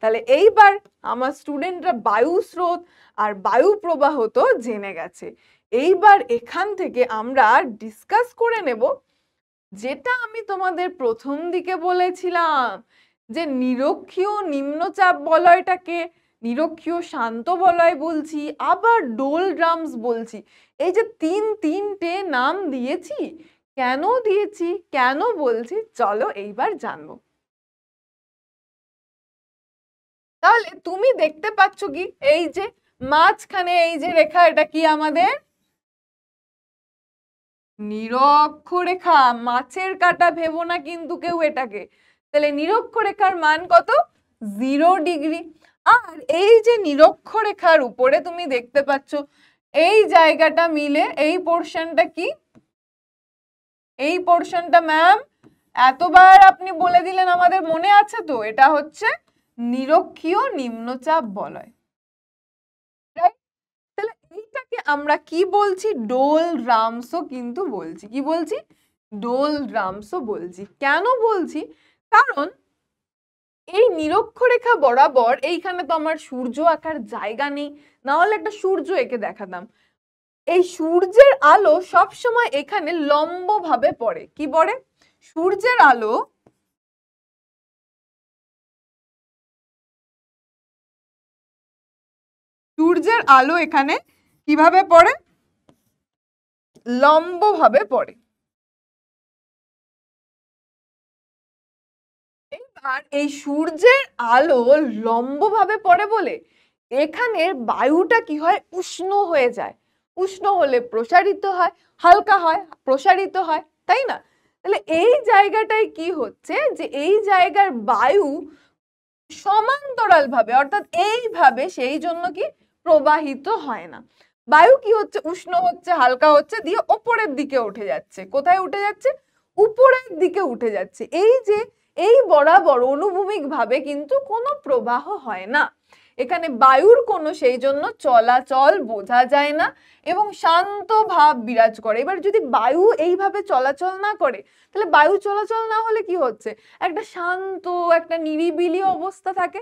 তাহলে এইবার আমার স্টুডেন্টরা বায়ু স্রোত আর বায়ু প্রবাহ তো জেনে গেছে। এইবার এখান থেকে আমরা ডিসকাস করে নেব যেটা আমি তোমাদের প্রথম দিকে বলেছিলাম যে নিরক্ষীয় নিম্নচাপ বলয়টাকে নিরক্ষীয় শান্ত বলয় বলছি, আবার ডোল ড্রামস বলছি। এই যে তিনটে নাম দিয়েছি, কেন দিয়েছি, কেন বলছি, চলো এইবার জানবো। তাহলে তুমি দেখতে পাচ্ছ কি, এই যে মাঝখানে এই যে রেখা, এটা কি আমাদের নিরক্ষরেখা। মাছের কাঁটা ভেবো না কিন্তু কেউ এটাকে। তাহলে নিরক্ষরেখার মান কত? 0 ডিগ্রি। আর এই যে নিরক্ষরেখার উপরে তুমি দেখতে পাচ্ছ এই জায়গাটা মিলে এই পোর্শনটা কি? এই পোর্শনটা ম্যাম এতবার আপনি বলে দিলেন, আমাদের মনে আছে তো? এটা হচ্ছে নিরক্ষীয় নিম্নচাপ বলয়। তাহলে এইটাকে আমরা কি বলছি? ডোল ড্রামসও কিন্তু বলছি। কি বলছি? ডোল ড্রামসও বলছি। কেন বলছি? কারণ এই নিরক্ষরেখা বরাবর এইখানে তো আমার সূর্য আঁকার জায়গা নেই, না হলে একটা সূর্য এঁকে দেখাতাম। এই সূর্যের আলো সবসময় এখানে লম্বভাবে পড়ে। কি পড়ে? সূর্যের আলো এখানে কিভাবে পড়ে? লম্বভাবে পড়ে। আর এই সূর্যের আলো লম্বভাবে পড়ে বলে এখানের বায়ুটা কি হয়? উষ্ণ হয়ে যায়। উষ্ণ হলে প্রসারিত হয়, হালকা হয়, প্রসারিত হয়, তাই না? তাহলে এই জায়গাটায় কি হচ্ছে, যে এই জায়গার বায়ু সমান্তরাল ভাবে, অর্থাৎ এইভাবে, সেই জন্য কি প্রবাহিত হয় না। বায়ু কি হচ্ছে? উষ্ণ হচ্ছে, হালকা হচ্ছে, দিয়ে ওপরের দিকে উঠে যাচ্ছে। কোথায় উঠে যাচ্ছে? উপরের দিকে উঠে যাচ্ছে। এই যে এই বরাবর অনুভূমিক ভাবে কিন্তু কোনো প্রবাহ হয় না এখানে, বায়ুর কোনো সেই জন্য চলাচল বোঝা যায় না এবং শান্ত ভাব বিরাজ করে। এবার যদি বায়ু এইভাবে চলাচল না করে, তাহলে বায়ু চলাচল না হলে কি হচ্ছে? একটা শান্ত, একটা নিরিবিলি অবস্থা থাকে।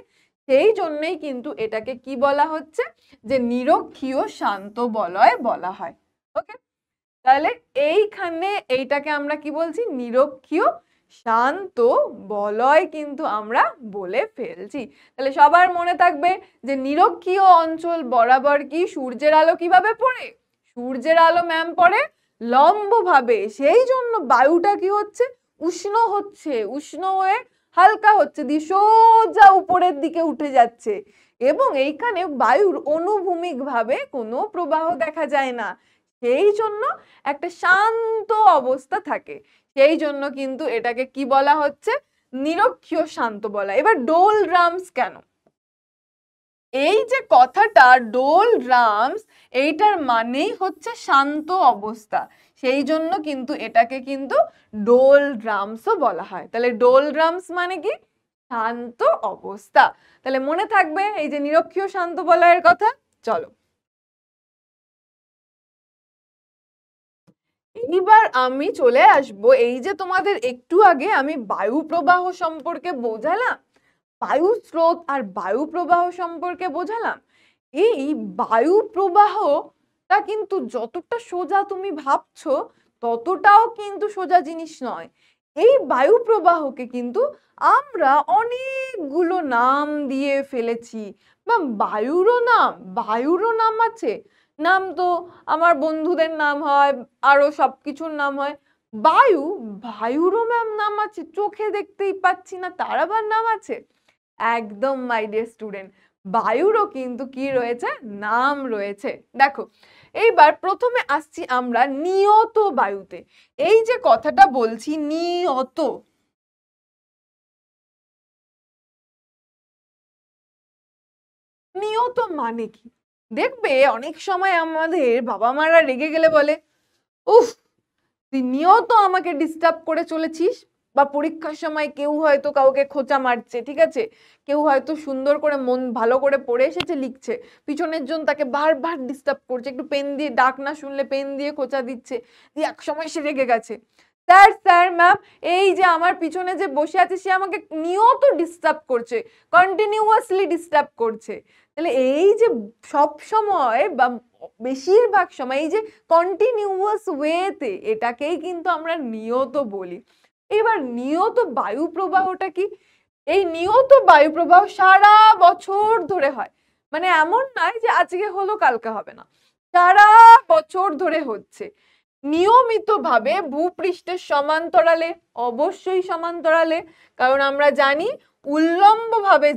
সেই জন্যই কিন্তু এটাকে কি বলা হচ্ছে? যে নিরক্ষীয় শান্ত বলয় বলা হয়। ওকে, তাহলে এইখানে এইটাকে আমরা কি বলছি? নিরক্ষীয় শান্ত বলয় কিন্তু আমরা বলে ফেলছি। তাহলে সবার মনে থাকবে যে নিরক্ষীয় অঞ্চল বরাবর কি সূর্যের আলো কিভাবে পড়ে? সূর্যের আলো ম্যাম পড়ে লম্বভাবে। সেই জন্য বায়ুটা কি হচ্ছে? উষ্ণ হচ্ছে, উষ্ণ হয়ে হালকা হচ্ছে, দিয়ে সোজা উপরের দিকে উঠে যাচ্ছে এবং এইখানে বায়ুর অনুভূমিক ভাবে কোনো প্রবাহ দেখা যায় না। সেই জন্য একটা শান্ত অবস্থা থাকে। সেই জন্য কিন্তু এটাকে কি বলা হচ্ছে? নিরক্ষীয় শান্ত বলা। এবার ডোল ড্রামস কেন? এই যে কথাটা ডোল ড্রামস, এইটার মানেই হচ্ছে শান্ত অবস্থা। সেই জন্য কিন্তু এটাকে কিন্তু ডোল ড্রামসও বলা হয়। তাহলে ডোল ড্রামস মানে কি? শান্ত অবস্থা। তাহলে মনে থাকবে এই যে নিরক্ষীয় শান্ত বলয়ের কথা। চলো এইবার আমি চলে আসব, এই যে তোমাদের একটু আগে আমি বায়ু প্রবাহ সম্পর্কে বোঝালাম, বায়ু স্রোত আর বায়ু প্রবাহ সম্পর্কে বোঝালাম। এই বায়ু প্রবাহটা কিন্তু যতটা সোজা তুমি ভাবছো ততটাও কিন্তু সোজা জিনিস নয়। এই বায়ু প্রবাহকে কিন্তু আমরা অনেকগুলো নাম দিয়ে ফেলেছি। বা বায়ুরও নাম আছে। নাম তো আমার বন্ধুদের নাম হয়, আরো সবকিছুর নাম হয়। বায়ুরও ম্যাম নাম আছে, চোখে দেখতেই পাচ্ছি না, তার আবার নাম আছে? একদম মাই ডিয়ার স্টুডেন্ট, বায়ুরও কিন্তু কি রয়েছে? নাম রয়েছে। দেখো এইবার প্রথমে আসছি আমরা নিয়ত বায়ুতে। এই যে কথাটা বলছি নিয়ত, নিয়ত মানে কি? দেখবে অনেক সময় আমাদের বাবা মারা রেগে গেলে বলে, উফ তুই নিয়ত আমাকে ডিস্টার্ব করে চলেছিস। বা পরীক্ষার সময় কেউ হয়তো কাউকে খোঁচা মারছে, ঠিক আছে, কেউ হয়তো সুন্দর করে মন ভালো করে পড়ে এসেছে, লিখছে, পিছনের জন তাকে বারবার ডিস্টার্ব করছে, একটু পেন দিয়ে ডাক না শুনলে পেন দিয়ে খোঁচা দিচ্ছে, দিয়ে এক সময় সে রেগে গেছে, স্যার স্যার ম্যাম এই যে আমার পিছনে যে বসে আছে সে আমাকে নিয়ত ডিস্টার্ব করছে, কন্টিনিউয়াসলি ডিস্টার্ব করছে। তাহলে এই যে সব সময় বা বেশিরভাগ সময় এই যে কন্টিনিউয়াস ওয়েতে, এটাকেই কিন্তু আমরা নিয়ত বলি। এবার নিয়ত বায়ু প্রবাহটা কি? এই নিয়ত বায়ু প্রবাহ সারা বছর ধরে হয়, মানে এমন নয় যে আজকে হলো কালকে হবে না, সারা বছর ধরে হচ্ছে নিয়মিতভাবে ভূপৃষ্ঠের সমান্তরালে, অবশ্যই সমান্তরালে, কারণ আমরা জানি উল্লম্বভাবে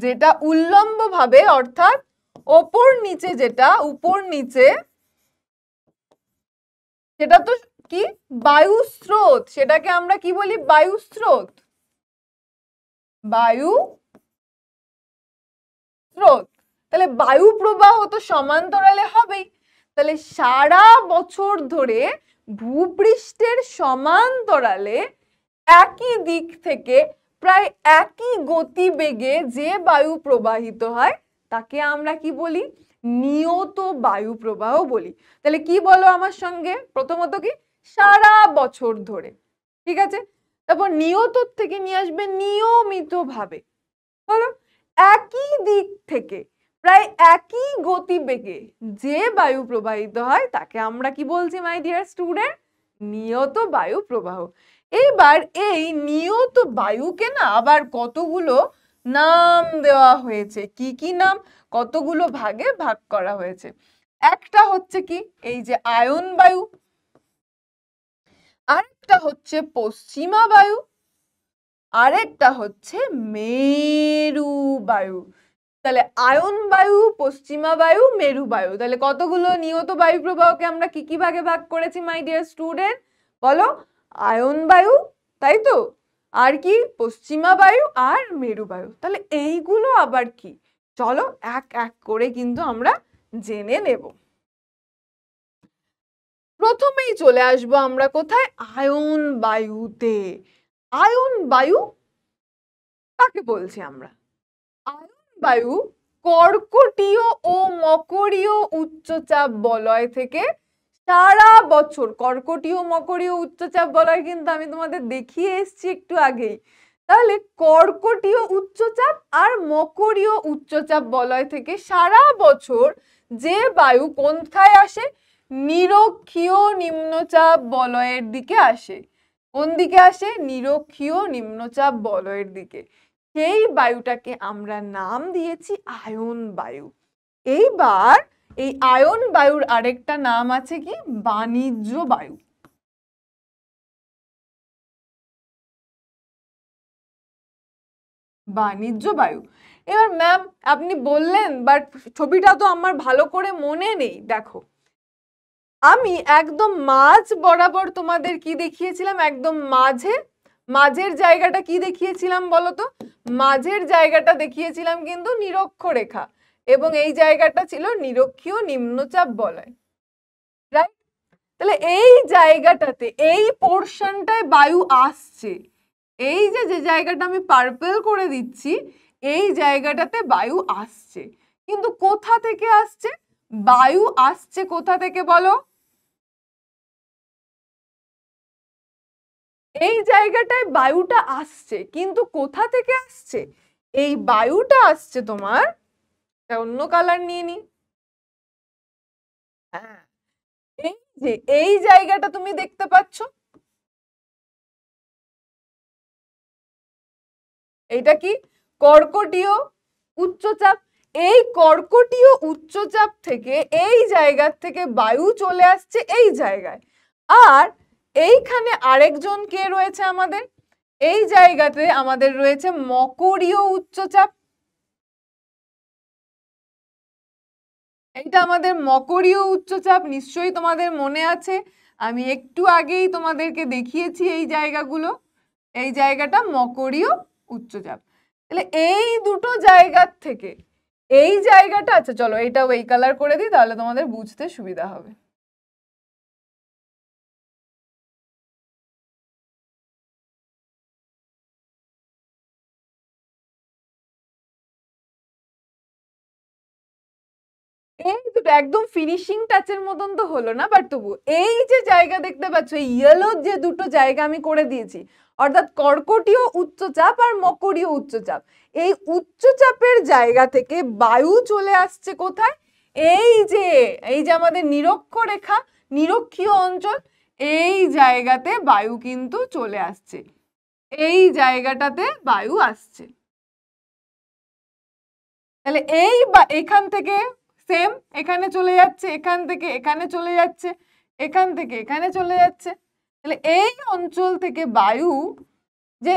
যেটা উল্লম্বভাবে অর্থাৎ ওপর নিচে, যেটা উপর নিচে, সেটা তো কি বায়ু স্রোত, সেটাকে আমরা কি বলি বায়ু স্রোত, বায়ু স্রোত। তাহলে বায়ু প্রবাহ তো সমান্তরালে হবেই, তাহলে সারা বছর ধরে ভূপৃষ্ঠের সমান্তরালে একই দিক থেকে প্রায় একই গতিবেগে যে বায়ু প্রবাহিত হয় তাকে আমরা কি বলি নিয়ত বায়ু প্রবাহ বলি। তাহলে কি বলো আমার সঙ্গে, প্রথমত কি সারা বছর ধরে, ঠিক আছে, তারপর নিয়ত থেকে নিয়ে আসবে নিয়মিতভাবে, বলো একই দিক থেকে প্রায় একই গতিবেগে যে বায়ু প্রবাহিত হয় তাকে আমরা কি বলছি মাই ডিয়ার স্টুডেন্ট, নিয়ত বায়ু প্রবাহ। এইবার এই নিয়ত বায়ুকে না আবার কতগুলো নাম দেওয়া হয়েছে, কি কি নাম, কতগুলো ভাগে ভাগ করা হয়েছে। একটা হচ্ছে কি এই যে আয়ন বায়ু, আরেকটা হচ্ছে পশ্চিমা বায়ু, আরেকটা হচ্ছে মেরু বায়ু। তাহলে আয়ন বায়ু, পশ্চিমা বায়ু, মেরু বায়ু, তাহলে কতগুলো নিয়ত বায়ু প্রবাহকে আমরা কি কি ভাগে ভাগ করেছি মাই ডিয়ার স্টুডেন্ট, বলো আয়ন বায়ু, তাই তো, আর কি পশ্চিমা বায়ু আর মেরু বায়ু। তাহলে এইগুলো আবার কি, চলো এক এক করে কিন্তু আমরা জেনে নেব। প্রথমেই চলে আসবো আমরা কোথায়, আয়ন বায়ুতে। আয়ন বায়ু কাকে বলছি আমরা, আয়ন বায়ু কর্কটীয় ও মকরীয় উচ্চচাপ বলয় থেকে সারা বছর, কর্কটীয় মকরীয় উচ্চচাপ বলয় কিন্তু আমি তোমাদের দেখিয়ে এসেছি একটু আগেই। তাহলে কর্কটীয় উচ্চচাপ আর মকরীয় উচ্চচাপ বলয় থেকে সারা বছর যে বায়ু কোথায় আসে, নিরক্ষীয় নিম্নচাপ বলয়ের দিকে আসে। কোন দিকে আসে, নিরক্ষীয় নিম্নচাপ বলয়ের দিকে, সেই বায়ুটাকে আমরা নাম দিয়েছি আয়ন বায়ু। এইবার এই আয়ন বায়ুর আরেকটা নাম আছে কি, বাণিজ্য বায়ু। বাণিজ্য বায়ু। এবার ম্যাম আপনি বললেন, বাট ছবিটা তো আমার ভালো করে মনে নেই, দেখো আমি একদম মাঝ বরাবর তোমাদের কি দেখিয়েছিলাম, একদম মাঝের জায়গাটা কি দেখিয়েছিলাম বলতো, মাঝের জায়গাটা দেখিয়েছিলাম কিন্তু নিরক্ষরেখা, এবং এই জায়গাটা ছিল নিরক্ষীয় নিম্নচাপ বলয়, রাইট। তাহলে এই জায়গাটাতে এই পোর্শনটায় বায়ু আসছে, এই যে যে জায়গাটা আমি পার্পল করে দিচ্ছি এই জায়গাটাতে বায়ু আসছে, কিন্তু কোথা থেকে আসছে, বায়ু আসছে কোথা থেকে বলো, এই জায়গাটায় বায়ুটা আসছে, কিন্তু কোথা থেকে আসছে, এই বায়ুটা আসছে তোমার, অন্য কালার নিয়ে নি, হ্যাঁ এই যে এই জায়গাটা তুমি দেখতে পাচ্ছ, এটা কি কর্কটীয় উচ্চচাপ, এই কর্কটীয় উচ্চচাপ থেকে এই জায়গা থেকে বায়ু চলে আসছে এই জায়গায়, আর এইখানে আরেকজন কে রয়েছে আমাদের, এই জায়গাতে আমাদের রয়েছে মকরীয় উচ্চচাপ, এইটা আমাদের মকরীয় উচ্চচাপ, নিশ্চয়ই তোমাদের মনে আছে, আমি একটু আগেই তোমাদেরকে দেখিয়েছি এই জায়গাগুলো, এই জায়গাটা মকরীয় উচ্চচাপ। তাহলে এই দুটো জায়গার থেকে এই জায়গাটা, আচ্ছা চলো এটাও এই কালার করে দিই তাহলে তোমাদের বুঝতে সুবিধা হবে। এই দুটো একদম ফিনিশিং টাচের মতন তো হলো না, বাট তবু এই যে জায়গা দেখতে পাচ্ছ, এই ইয়েলো যে দুটো জায়গা আমি করে দিয়েছি, অর্থাৎ কর্কটীয় উচ্চচাপ আর মকরীয় উচ্চচাপ, এই উচ্চচাপের জায়গা থেকে বায়ু চলে আসছে কোথায়? এই যে আমাদের নিরক্ষরেখা, নিরক্ষীয় অঞ্চল, এই জায়গাতে বায়ু কিন্তু চলে আসছে, এই জায়গাটাতে বায়ু আসছে। তাহলে এখান থেকে সেম এখানে চলে যাচ্ছে, এখান থেকে এখানে চলে যাচ্ছে, এখান থেকে এখানে চলে যাচ্ছে। তাহলে এই অঞ্চল থেকে বায়ু, যে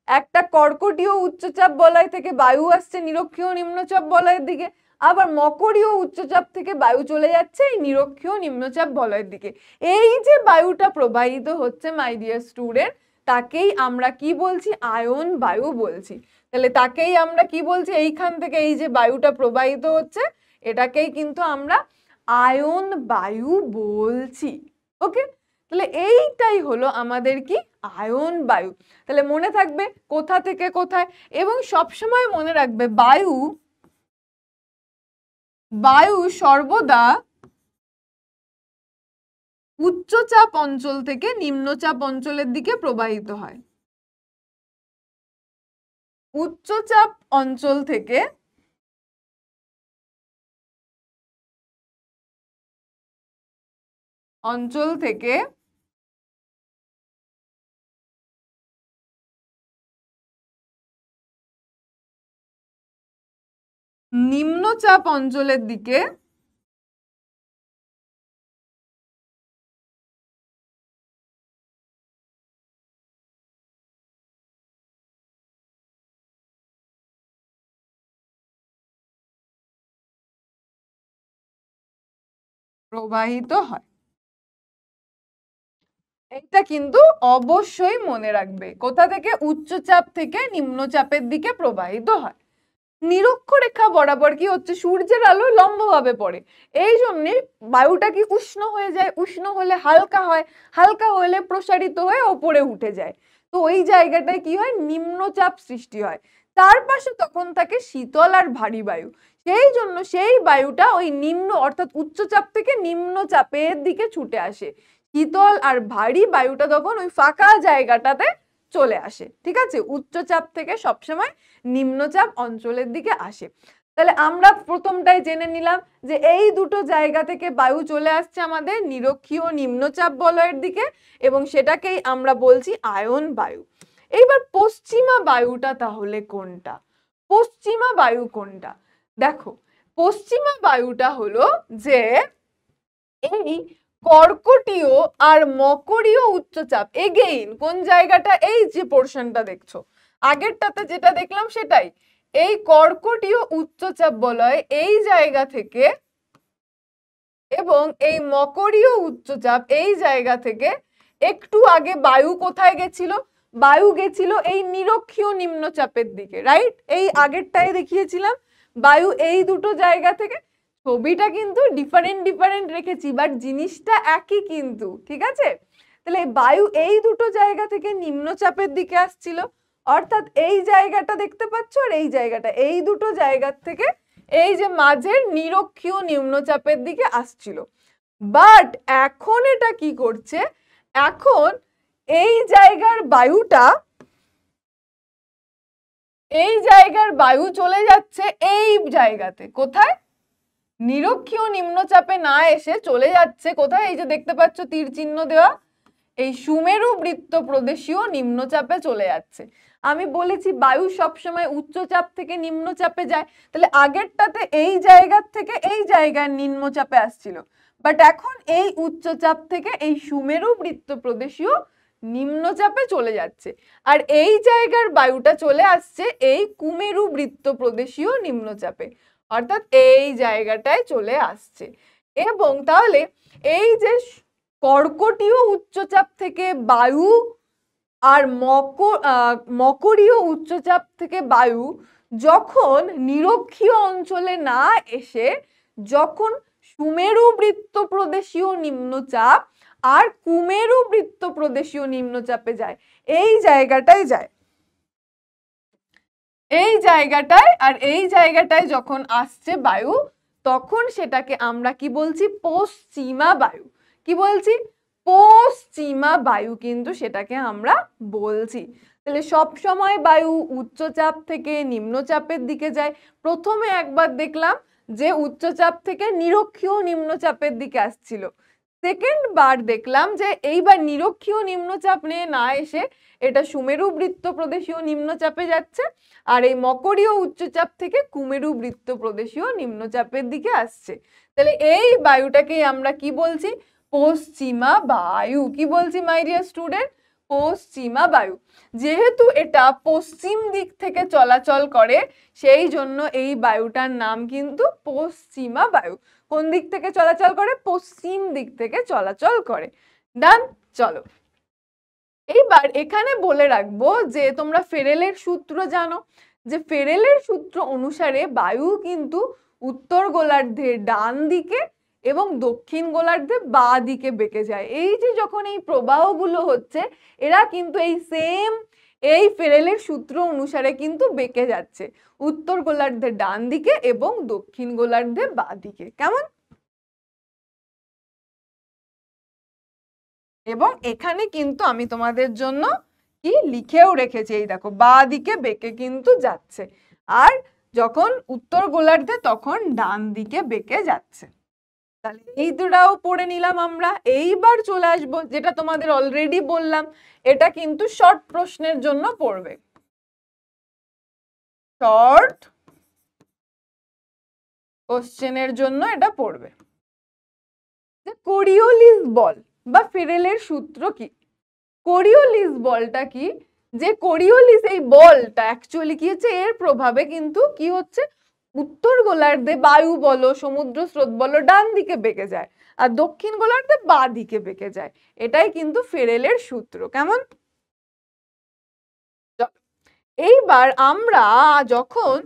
একটা কর্কটীয় উচ্চচাপ বলয় থেকে বায়ু আসছে নিরক্ষীয় নিম্নচাপ বলয়ের দিকে, আবার মকরীয় উচ্চচাপ থেকে বায়ু চলে যাচ্ছে এই নিরক্ষীয় নিম্নচাপ বলয়ের দিকে। এই যে বায়ুটা প্রবাহিত হচ্ছে মাই ডিয়ার স্টুডেন্ট, তাকেই আমরা কি বলছি? আয়ন বায়ু বলছি। তাহলে তাকেই আমরা কি বলছি? এইখান থেকে এই যে বায়ুটা প্রবাহিত হচ্ছে, এটাকেই কিন্তু আমরা আয়ন বায়ু বলছি। ওকে, তাহলে এইটাই হলো আমাদের কি? আয়ন বায়ু। তাহলে মনে থাকবে কোথা থেকে কোথায়, এবং সবসময় মনে রাখবে বায়ু সর্বদা উচ্চচাপ অঞ্চল থেকে নিম্নচাপ অঞ্চলের দিকে প্রবাহিত হয়। উচ্চচাপ অঞ্চল থেকে নিম্নচাপ অঞ্চলের দিকে প্রবাহিত হয়। এটা কিন্তু অবশ্যই মনে রাখবে, কোথা থেকে? উচ্চচাপ থেকে নিম্নচাপের দিকে প্রবাহিত হয়। নিরক্ষরেখা বরাবর কি হচ্ছে? সূর্যের আলো লম্বভাবে পড়ে, এই জন্যে বায়ুটা কি উষ্ণ হয়ে যায়, উষ্ণ হলে হালকা হয়, হালকা হলে প্রসারিত হয়ে ওপরে উঠে যায়। তো ওই জায়গাটায় কি হয়? নিম্নচাপ সৃষ্টি হয়। তার পাশে তখন থাকে শীতল আর ভারী বায়ু, সেই জন্য সেই বায়ুটা ওই নিম্ন অর্থাৎ উচ্চচাপ থেকে নিম্নচাপের দিকে ছুটে আসে। শীতল আর ভারী বায়ুটা তখন ওই ফাঁকা জায়গাটাতে চলে আসে। ঠিক আছে, উচ্চচাপ থেকে সবসময় নিম্নচাপ অঞ্চলের দিকে আসে। তাহলে আমরা প্রথমটাই জেনে নিলাম যে এই দুটো জায়গা থেকে বায়ু চলে আসছে আমাদের নিরক্ষীয় নিম্নচাপ বলয়ের দিকে, এবং সেটাকেই আমরা বলছি আয়ন বায়ু। এইবার পশ্চিমা বায়ুটা তাহলে কোনটা? পশ্চিমা বায়ু কোনটা? দেখো, পশ্চিমা বায়ুটা হলো যে এই কর্কটীয় আর মকরীয় উচ্চচাপ, এগেইন কোন জায়গাটা? এই যে পোর্শনটা দেখছো, আগেরটাতে যেটা দেখলাম সেটাই, এই কর্কটীয় উচ্চচাপ বলয় এই জায়গা থেকে এবং এই মকরীয় উচ্চচাপ এই জায়গা থেকে একটু আগে বায়ু কোথায় গেছিল? বায়ু গেছিল এই নিরক্ষীয় নিম্নচাপের দিকে, রাইট? এই আগেরটায় দেখিয়েছিলাম বায়ু এই দুটো জায়গা থেকে, ছবিটা কিন্তু ডিফারেন্ট রেখেছি বাট জিনিসটা একই কিন্তু, ঠিক আছে? তাহলে বায়ু এই দুটো জায়গা থেকে নিম্নচাপের দিকে আসছিল, অর্থাৎ এই জায়গাটা দেখতে পাচ্ছ আর এই জায়গাটা, এই দুটো জায়গা থেকে এই যে মাঝের নিরক্ষীয় নিম্নচাপের দিকে আসছিল। বাট এখন এটা কি করছে? এখন এই জায়গার বায়ু চলে যাচ্ছে এই জায়গাতে, কোথায়? নিরক্ষীয় নিম্নচাপে না এসে চলে যাচ্ছে কোথায়? এই যে দেখতে পাচ্ছ তীর চিহ্ন দেওয়া, এই সুমেরু বৃত্ত প্রদেশীয় নিম্নচাপে চলে যাচ্ছে। আমি বলেছি বায়ু সবসময় উচ্চচাপ থেকে নিম্নচাপে যায়, তাহলে আগেরটাতে এই জায়গার থেকে এই জায়গার নিম্নচাপে আসছিল, বাট এখন এই উচ্চচাপ থেকে এই সুমেরু বৃত্ত প্রদেশীয় নিম্নচাপে চলে যাচ্ছে, আর এই জায়গার বায়ুটা চলে আসছে এই কুমেরু বৃত্ত প্রদেশীয় নিম্নচাপে, অর্থাৎ এই জায়গাটায় চলে আসছে। এবং তাহলে এই যে কর্কটীয় উচ্চচাপ থেকে বায়ু আর মকরীয় উচ্চচাপ থেকে বায়ু যখন নিরক্ষীয় অঞ্চলে না এসে যখন সুমেরু বৃত্ত প্রদেশীয় নিম্নচাপ আর কুমেরু বৃত্ত প্রদেশীয় নিম্নচাপে যায়, এই জায়গাটায় যায়, এই জায়গাটায়, আর এই জায়গাটায় যখন আসছে বায়ু, তখন সেটাকে আমরা কি বলছি? পশ্চিমা বায়ু। কি বলছি? পশ্চিমা বায়ু কিন্তু সেটাকে আমরা বলছি। তাহলে সব সময় বায়ু উচ্চচাপ থেকে নিম্নচাপের দিকে যায়। প্রথমে একবার দেখলাম যে উচ্চচাপ থেকে নিরক্ষীয় নিম্নচাপের দিকে আসছিল, সেকেন্ড বার দেখলাম যে এইবার নিরক্ষীয় নিম্নচাপ নিয়ে না এসে এটা সুমেরু বৃত্ত প্রদেশীয় নিম্নচাপে যাচ্ছে, আর এই মকরীয় উচ্চচাপ থেকে কুমেরু বৃত্ত প্রদেশীয় নিম্নচাপের দিকে আসছে। তাহলে এই বায়ুটাকেই আমরা কি বলছি? পশ্চিমা বায়ু। কি বলছি মাই ডিয়ার স্টুডেন্ট? পশ্চিমা বায়ু। যেহেতু এটা পশ্চিম দিক থেকে চলাচল করে সেই জন্য এই বায়ুটার নাম কিন্তু পশ্চিমা বায়ু। কোন দিক থেকে চলাচল করে? পশ্চিম দিক থেকে চলাচল করে। ডান। চলো এইবার এখানে বলে রাখবো যে তোমরা ফেরেলের সূত্র জানো, যে ফেরেলের সূত্র অনুসারে বায়ু কিন্তু উত্তর গোলার্ধের ডান দিকে এবং দক্ষিণ গোলার্ধে বাঁ দিকে বেঁকে যায়। এই যে যখন এই প্রবাহগুলো হচ্ছে এরা কিন্তু এই ফেরেলের সূত্র অনুসারে কিন্তু বেঁকে যাচ্ছে উত্তর গোলার্ধের ডান দিকে এবং দক্ষিণ গোলার্ধের বাঁ দিকে। কেমন? এবং এখানে কিন্তু আমি তোমাদের জন্য কি লিখেও রেখেছি, এই দেখো বাঁ দিকে বেঁকে কিন্তু যাচ্ছে, আর যখন উত্তর গোলার্ধে তখন ডান দিকে বেঁকে যাচ্ছে। তাহলে এই দুটাও পড়ে নিলাম আমরা। এইবার চলে আসবো যেটা তোমাদের অলরেডি বললাম, এটা কিন্তু শর্ট প্রশ্নের জন্য পড়বে। শর্ট কোশ্চেনের জন্য এটা পড়বে যে কোরিওলিস বল বা ফেরেলের সূত্র কি। কোরিওলিস বলটা কি? যে কোরিওলিস এই বলটা অ্যাকচুয়ালি কি হচ্ছে, এর প্রভাবে কিন্তু কি হচ্ছে, উত্তর গোলার্ধে বায়ু বলো সমুদ্র স্রোত বলো ডান দিকে বেঁকে যায়, আর দক্ষিণ গোলার্ধে বাঁ দিকে বেঁকে যায়। এটাই কিন্তু ফেরেলের সূত্র। কেমন? এইবার আমরা যখন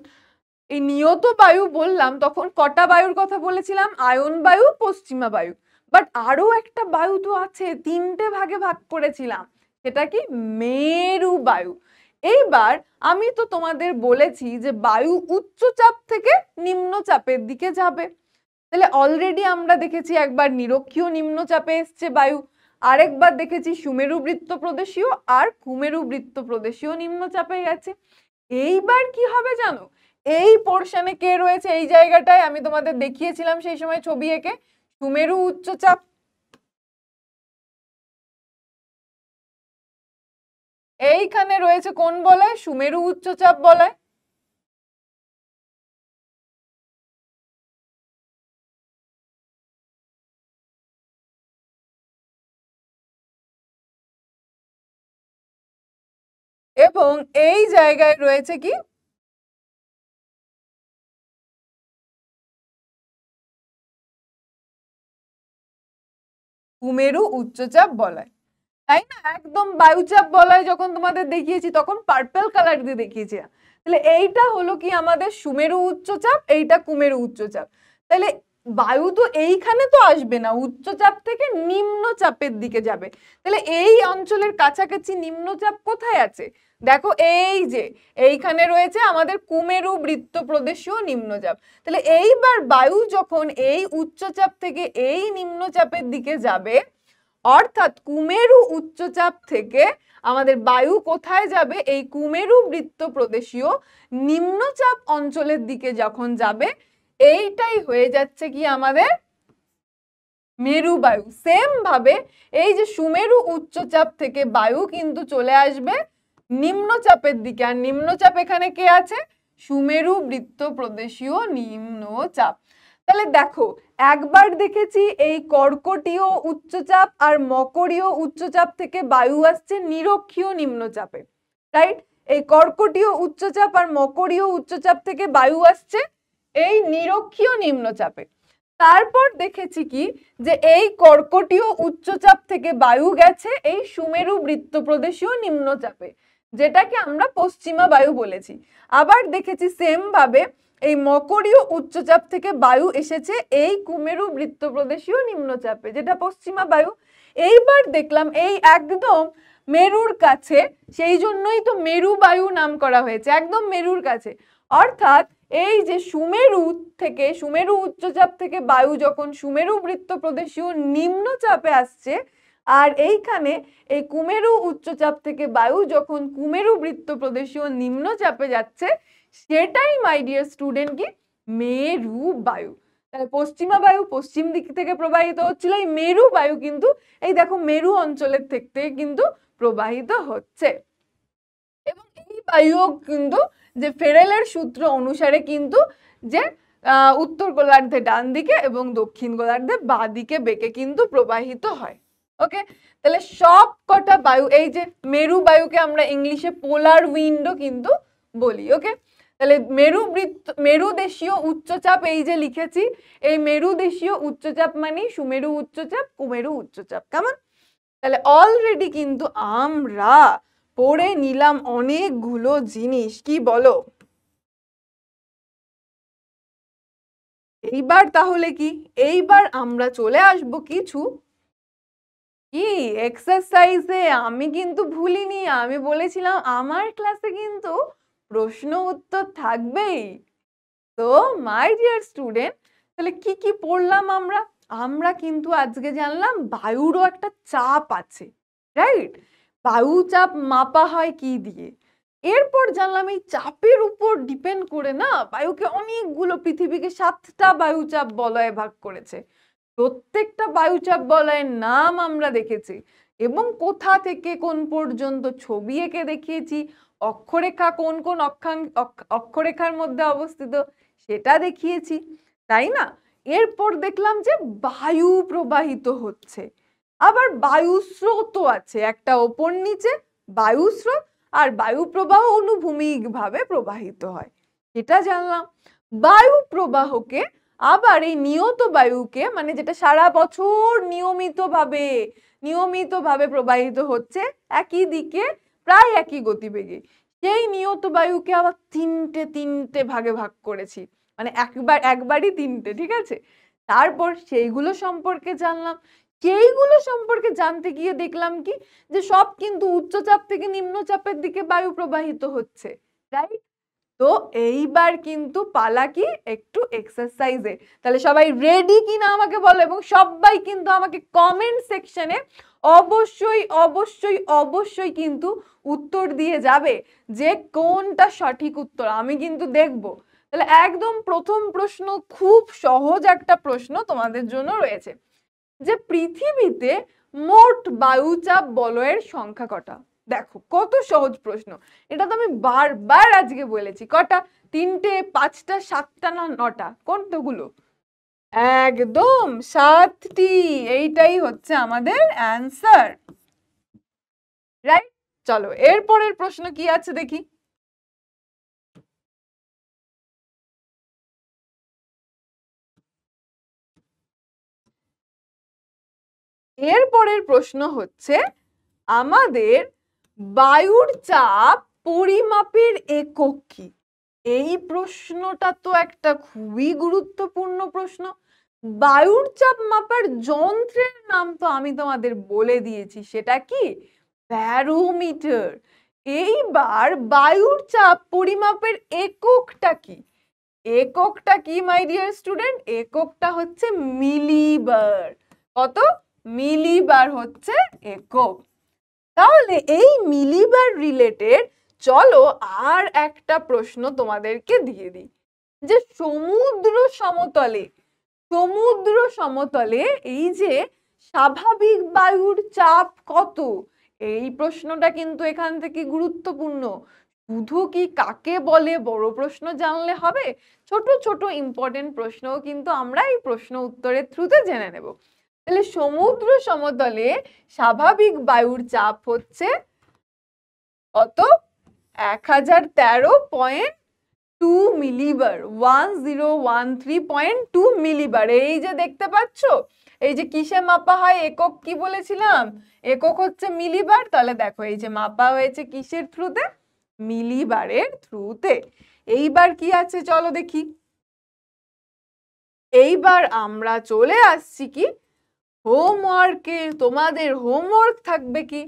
এই নিয়ত বায়ু বললাম তখন কটা বায়ুর কথা বলেছিলাম? আয়ন বায়ু, পশ্চিমা বায়ু। বাট আরো একটা বায়ু তো আছে, তিনটে ভাগে ভাগ করেছিলাম, সেটা কি? মেরু বায়ু। এইবার আমি তো তোমাদের বলেছি যে বায়ু উচ্চচাপ থেকে নিম্নচাপের দিকে যাবে। তাহলে অলরেডি আমরা দেখেছি একবার নিরক্ষীয় নিম্নচাপে এসছে বায়ু, আরেকবার দেখেছি সুমেরু বৃত্ত প্রদেশীয় আর কুমেরু বৃত্ত প্রদেশীয় নিম্নচাপে গেছে। এইবার কি হবে জানো? এই পোর্শনে কে রয়েছে? এই জায়গাটায় আমি তোমাদের দেখিয়েছিলাম সেই সময় ছবি এঁকে, সুমেরু উচ্চচাপ। এইখানে রয়েছে কোন বলয়? সুমেরু উচ্চচাপ বলয়। এবং এই জায়গায় রয়েছে কি? কুমেরু উচ্চচাপ বলয়। তাই না? একদম বায়ুচাপ বলয় যখন তোমাদের দেখিয়েছি তখন পার্পল কালার দিয়ে দেখিয়েছি। তাহলে এইটা হলো কি আমাদের সুমেরু উচ্চচাপ, এইটা কুমেরু উচ্চচাপ। তাহলে বায়ু তো এইখানে তো আসবে না, উচ্চচাপ থেকে নিম্নচাপের দিকে যাবে। তাহলে এই অঞ্চলের কাছাকাছি নিম্নচাপ কোথায় আছে? দেখো এই যে এইখানে রয়েছে আমাদের কুমেরু বৃত্ত প্রদেশীয় নিম্নচাপ। তাহলে এইবার বায়ু যখন এই উচ্চচাপ থেকে এই নিম্নচাপের দিকে যাবে, অর্থাৎ কুমেরু উচ্চচাপ থেকে আমাদের বায়ু কোথায় যাবে? এই কুমেরু বৃত্ত প্রদেশীয় নিম্নচাপ অঞ্চলের দিকে যখন যাবে, এইটাই হয়ে যাচ্ছে কি আমাদের মেরু বায়ু। সেম ভাবে এই যে সুমেরু উচ্চচাপ থেকে বায়ু কিন্তু চলে আসবে নিম্নচাপের দিকে, আর নিম্নচাপ এখানে কে আছে? সুমেরু বৃত্ত প্রদেশীয় নিম্নচাপ। তাহলে দেখো একবার দেখেছি এই কর্কটীয় উচ্চচাপ আর মকরীয় উচ্চচাপ থেকে বায়ু আসছে নিরক্ষীয় নিম্নচাপে, রাইট? এই কর্কটীয় উচ্চচাপ আর মকরীয় উচ্চচাপ থেকে বায়ু আসছে এই নিরক্ষীয় নিম্নচাপে। তারপর দেখেছি কি যে এই কর্কটীয় উচ্চচাপ থেকে বায়ু গেছে এই সুমেরু বৃত্ত প্রদেশীয় নিম্নচাপে, যেটাকে আমরা পশ্চিমা বায়ু বলেছি। আবার দেখেছি সেম ভাবে এই মকরীয় উচ্চচাপ থেকে বায়ু এসেছে এই কুমেরু বৃত্ত প্রদেশীয় নিম্নচাপে, যেটা পশ্চিমা বায়ু। এইবার দেখলাম এই একদম মেরুর কাছে, সেই জন্যই তো মেরু বায়ু নাম করা হয়েছে, একদম মেরুর কাছে। অর্থাৎ এই যে সুমেরু থেকে, সুমেরু উচ্চচাপ থেকে বায়ু যখন সুমেরু বৃত্ত প্রদেশীয় নিম্নচাপে আসছে, আর এইখানে এই কুমেরু উচ্চচাপ থেকে বায়ু যখন কুমেরু বৃত্ত প্রদেশীয় নিম্নচাপে যাচ্ছে সেটাই মাই ডিয়ার স্টুডেন্ট কি মেরু বায়ু। তাহলে পশ্চিমা বায়ু পশ্চিম দিক থেকে প্রবাহিত হচ্ছিল, এই মেরু বায়ু কিন্তু এই দেখো মেরু অঞ্চলের থেকে কিন্তু প্রবাহিত হচ্ছে। এবং এই বায়ু কিন্তু যে ফেরেলের সূত্র অনুসারে কিন্তু যে উত্তর গোলার্ধে ডান দিকে এবং দক্ষিণ গোলার্ধে বাঁ দিকে বেঁকে কিন্তু প্রবাহিত হয়। ওকে, তাহলে সব কটা বায়ু, এই যে মেরু বায়ুকে আমরা ইংলিশে পোলার উইন্ডও কিন্তু বলি। ওকে, তাহলে মেরু দেশীয় উচ্চচাপ এই যে লিখেছি, এই মেরু দেশীয় উচ্চচাপ মানে সুমেরু উচ্চচাপ কুমেরু উচ্চচাপ। কেমন? তাহলে অলরেডি কিন্তু আমরা পড়ে নিলাম অনেকগুলো জিনিস, কি বলো? এইবার তাহলে কি, এইবার আমরা চলে আসব কিছু কি এক্সারসাইজে। আমি কিন্তু ভুলিনি, আমি বলেছিলাম আমার ক্লাসে কিন্তু প্রশ্ন উত্তর থাকবেই। তো মাই ডিয়ার স্টুডেন্ট, তাহলে কি কি পড়লাম আমরা? আমরা কিন্তু আজকে জানলাম বায়ুরও একটা চাপ আছে, রাইট? বায়ু চাপ মাপা হয় কি দিয়ে। এরপর জানলাম এই চাপের উপর ডিপেন্ড করে না বায়ুকে অনেকগুলো, পৃথিবীকে 7টা বায়ুচাপ বলয়ে ভাগ করেছে। প্রত্যেকটা বায়ুচাপ বলয়ের নাম আমরা দেখেছি এবং কোথা থেকে কোন পর্যন্ত ছবি এঁকে দেখিয়েছি, অক্ষরেখা কোন কোন অক্ষরেখার মধ্যে অবস্থিত সেটা দেখিয়েছি, তাই না? এরপর দেখলাম যে বায়ু প্রবাহিত হচ্ছে, আবার বায়ু স্রোতও আছে, একটা ওপর নিচে বায়ু স্রোত, আর বায়ু প্রবাহ অনুভূমিক ভাবে প্রবাহিত হয়, এটা জানলাম। বায়ু প্রবাহকে আবার এই নিয়ত বায়ুকে, মানে যেটা সারা বছর নিয়মিতভাবে প্রবাহিত হচ্ছে একই দিকে প্রায় একই গতিবেগে, সেই নিয়ত বায়ুকে আবার তিনটে ভাগে ভাগ করেছি, মানে একবারই তিনটে, ঠিক আছে? তারপর সেইগুলো সম্পর্কে জানলাম। সেইগুলো সম্পর্কে জানতে গিয়ে দেখলাম কি, যে সব কিন্তু উচ্চচাপ থেকে নিম্নচাপের দিকে বায়ু প্রবাহিত হচ্ছে, রাইট? তো এইবার কিন্তু পালা কি একটু এক্সারসাইজে। তাহলে সবাই রেডি কিনা আমাকে বলো, এবং সবাই কিন্তু আমাকে কমেন্ট সেকশনে অবশ্যই অবশ্যই অবশ্যই কিন্তু উত্তর দিয়ে যাবে যে কোনটা সঠিক উত্তর, আমি কিন্তু দেখব। তাহলে একদম প্রথম প্রশ্ন, খুব সহজ একটা প্রশ্ন তোমাদের জন্য রয়েছে, যে পৃথিবীতে মোট বায়ুচাপ বলয়ের সংখ্যা কটা? দেখো কত সহজ প্রশ্ন, এটা তো আমি বারবার আজকে বলেছি। কটা? 3টে, 5টা, 7টা না 9টা? কোনটাগুলো? একদম 7টি, এইটাই হচ্ছে আমাদের অ্যান্সার, রাইট? চলো এরপরের প্রশ্ন কি আছে দেখি। এরপরের প্রশ্ন হচ্ছে আমাদের বায়ুর চাপ পরিমাপের একক কি? এই প্রশ্নটা তো একটা খুবই গুরুত্বপূর্ণ প্রশ্ন। বায়ুর চাপ মাপার যন্ত্রের নাম তো আমি তোমাদের বলে দিয়েছি, সেটা কি? ব্যারোমিটার। এইবার বায়ুর চাপ পরিমাপের এককটা কি? এককটা কি মাই ডিয়ার স্টুডেন্ট? এককটা হচ্ছে মিলিবার। কত? মিলিবার হচ্ছে একক। তাহলে এই মিলিবার রিলেটেড চলো আর একটা প্রশ্ন তোমাদেরকে দিয়ে দিই, যে সমুদ্র সমতলে এই যে স্বাভাবিক বায়ুর চাপ কত? এই প্রশ্নটা কিন্তু এখান থেকে গুরুত্বপূর্ণ। শুধু কি কাকে বলে বড় প্রশ্ন জানলে হবে, ছোট ছোট ইম্পর্টেন্ট প্রশ্নও কিন্তু আমরা এই প্রশ্ন উত্তরের থ্রুতে জেনে নেব। তাহলে সমুদ্র সমতলে স্বাভাবিক বায়ুর চাপ হচ্ছে কত? 1013.2 মিলিবার, 1013.2 মিলিবার। এই যে দেখতে পাচ্ছ, এই যে কিসে মাপা হয়, একক কি বলেছিলাম? একক হচ্ছে মিলিবার। তাহলে দেখো এই যে মাপা হয়েছে কিসের থ্রুতে? মিলিবারের থ্রুতে। এইবার কি আছে চলো দেখি। এইবার আমরা চলে আসছি কি হোমওয়ার্কে। তোমাদের হোমওয়ার্ক থাকবে কি,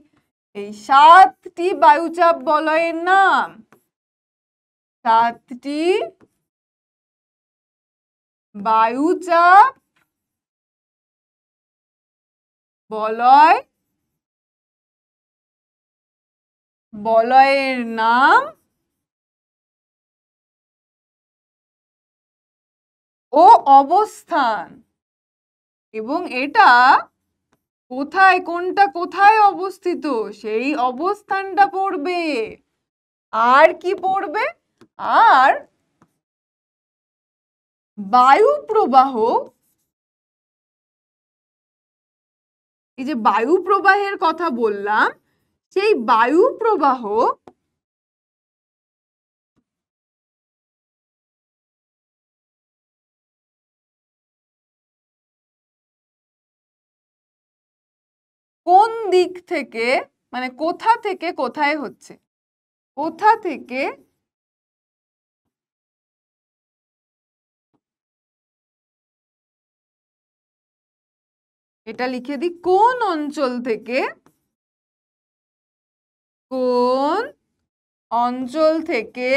এই 7টি বায়ুচাপ বলয়ের নাম, 7টি বায়ুচাপ বলয় বলয়ের নাম ও অবস্থান, এবং এটা কোথায়, কোনটা কোথায় অবস্থিত সেই অবস্থানটা পড়বে। আর কি পড়বে? আর বায়ু প্রবাহ, এই যে বায়ু প্রবাহের কথা বললাম, সেই বায়ু প্রবাহ কোন দিক থেকে, মানে কোথা থেকে কোথায় হচ্ছে, কোথা থেকে এটা লিখে দিই, কোন অঞ্চল থেকে, কোন অঞ্চল থেকে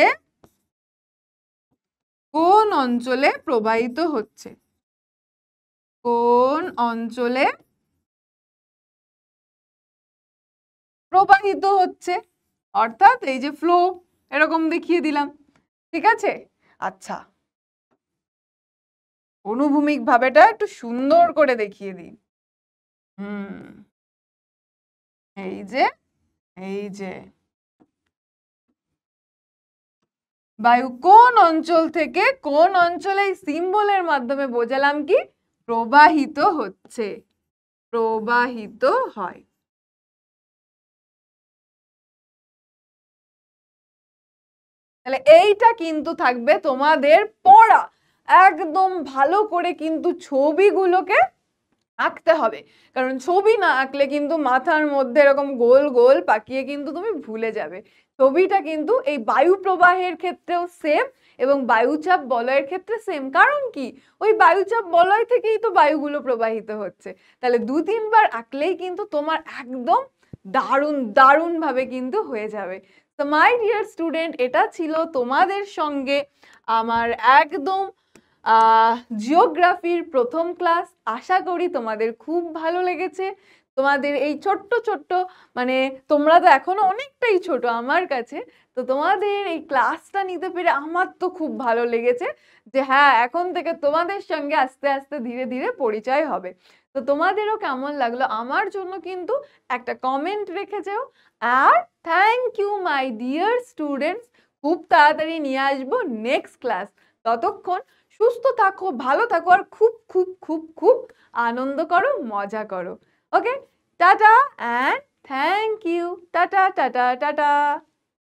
কোন অঞ্চলে প্রবাহিত হচ্ছে, কোন অঞ্চলে প্রবাহিত হচ্ছে, অর্থাৎ এই যে ফ্লো, এরকম দেখিয়ে দিলাম। ঠিক আছে? আচ্ছা, অনুভূমিক ভাবেটা একটু সুন্দর করে দেখিয়ে দিই। এই যে, এই যে বায়ু কোন অঞ্চল থেকে কোন অঞ্চলে, এই সিম্বলের মাধ্যমে বোঝালাম কি প্রবাহিত হচ্ছে, প্রবাহিত হয়। তাহলে এইটা কিন্তু থাকবে তোমাদের পড়া, একদম ভালো করে কিন্তু ছবিগুলোকে আঁকতে হবে, কারণ ছবি না আঁকলে কিন্তু মাথার মধ্যে এরকম গোল গোল পাকিয়ে কিন্তু তুমি ভুলে যাবে। ছবিটা কিন্তু এই বায়ু প্রবাহের ক্ষেত্রেও সেম এবং বায়ুচাপ বলয়ের ক্ষেত্রে সেম। কারণ কি, ওই বায়ুচাপ বলয় থেকেই তো বায়ুগুলো প্রবাহিত হচ্ছে। তাহলে 2-3 বার আঁকলেই কিন্তু তোমার একদম দারুণ দারুণ ভাবে কিন্তু হয়ে যাবে। তো মাই ডিয়ার স্টুডেন্ট, এটা ছিল তোমাদের সঙ্গে আমার একদম জিওগ্রাফির প্রথম ক্লাস। আশা করি তোমাদের খুব ভালো লেগেছে। তোমাদের এই ছোট্ট ছোট্ট, মানে তোমরা তো এখনো অনেকটাই ছোট আমার কাছে, তো তোমাদের এই ক্লাসটা নিতে পেরে আমার তো খুব ভালো লেগেছে যে হ্যাঁ, এখন থেকে তোমাদের সঙ্গে আস্তে আস্তে ধীরে ধীরে পরিচয় হবে। তো তোমাদেরও কেমন লাগলো আমার জন্য কিন্তু একটা কমেন্ট রেখে যেও। আর thank you my dear students, খুব তাড়াতাড়ি নিয়ে আসবো নেক্সট ক্লাস। ততক্ষণ সুস্থ থাকো, ভালো থাকো, আর খুব খুব খুব খুব আনন্দ করো, মজা করো। Okay, tata and thank you. Tata tata tata.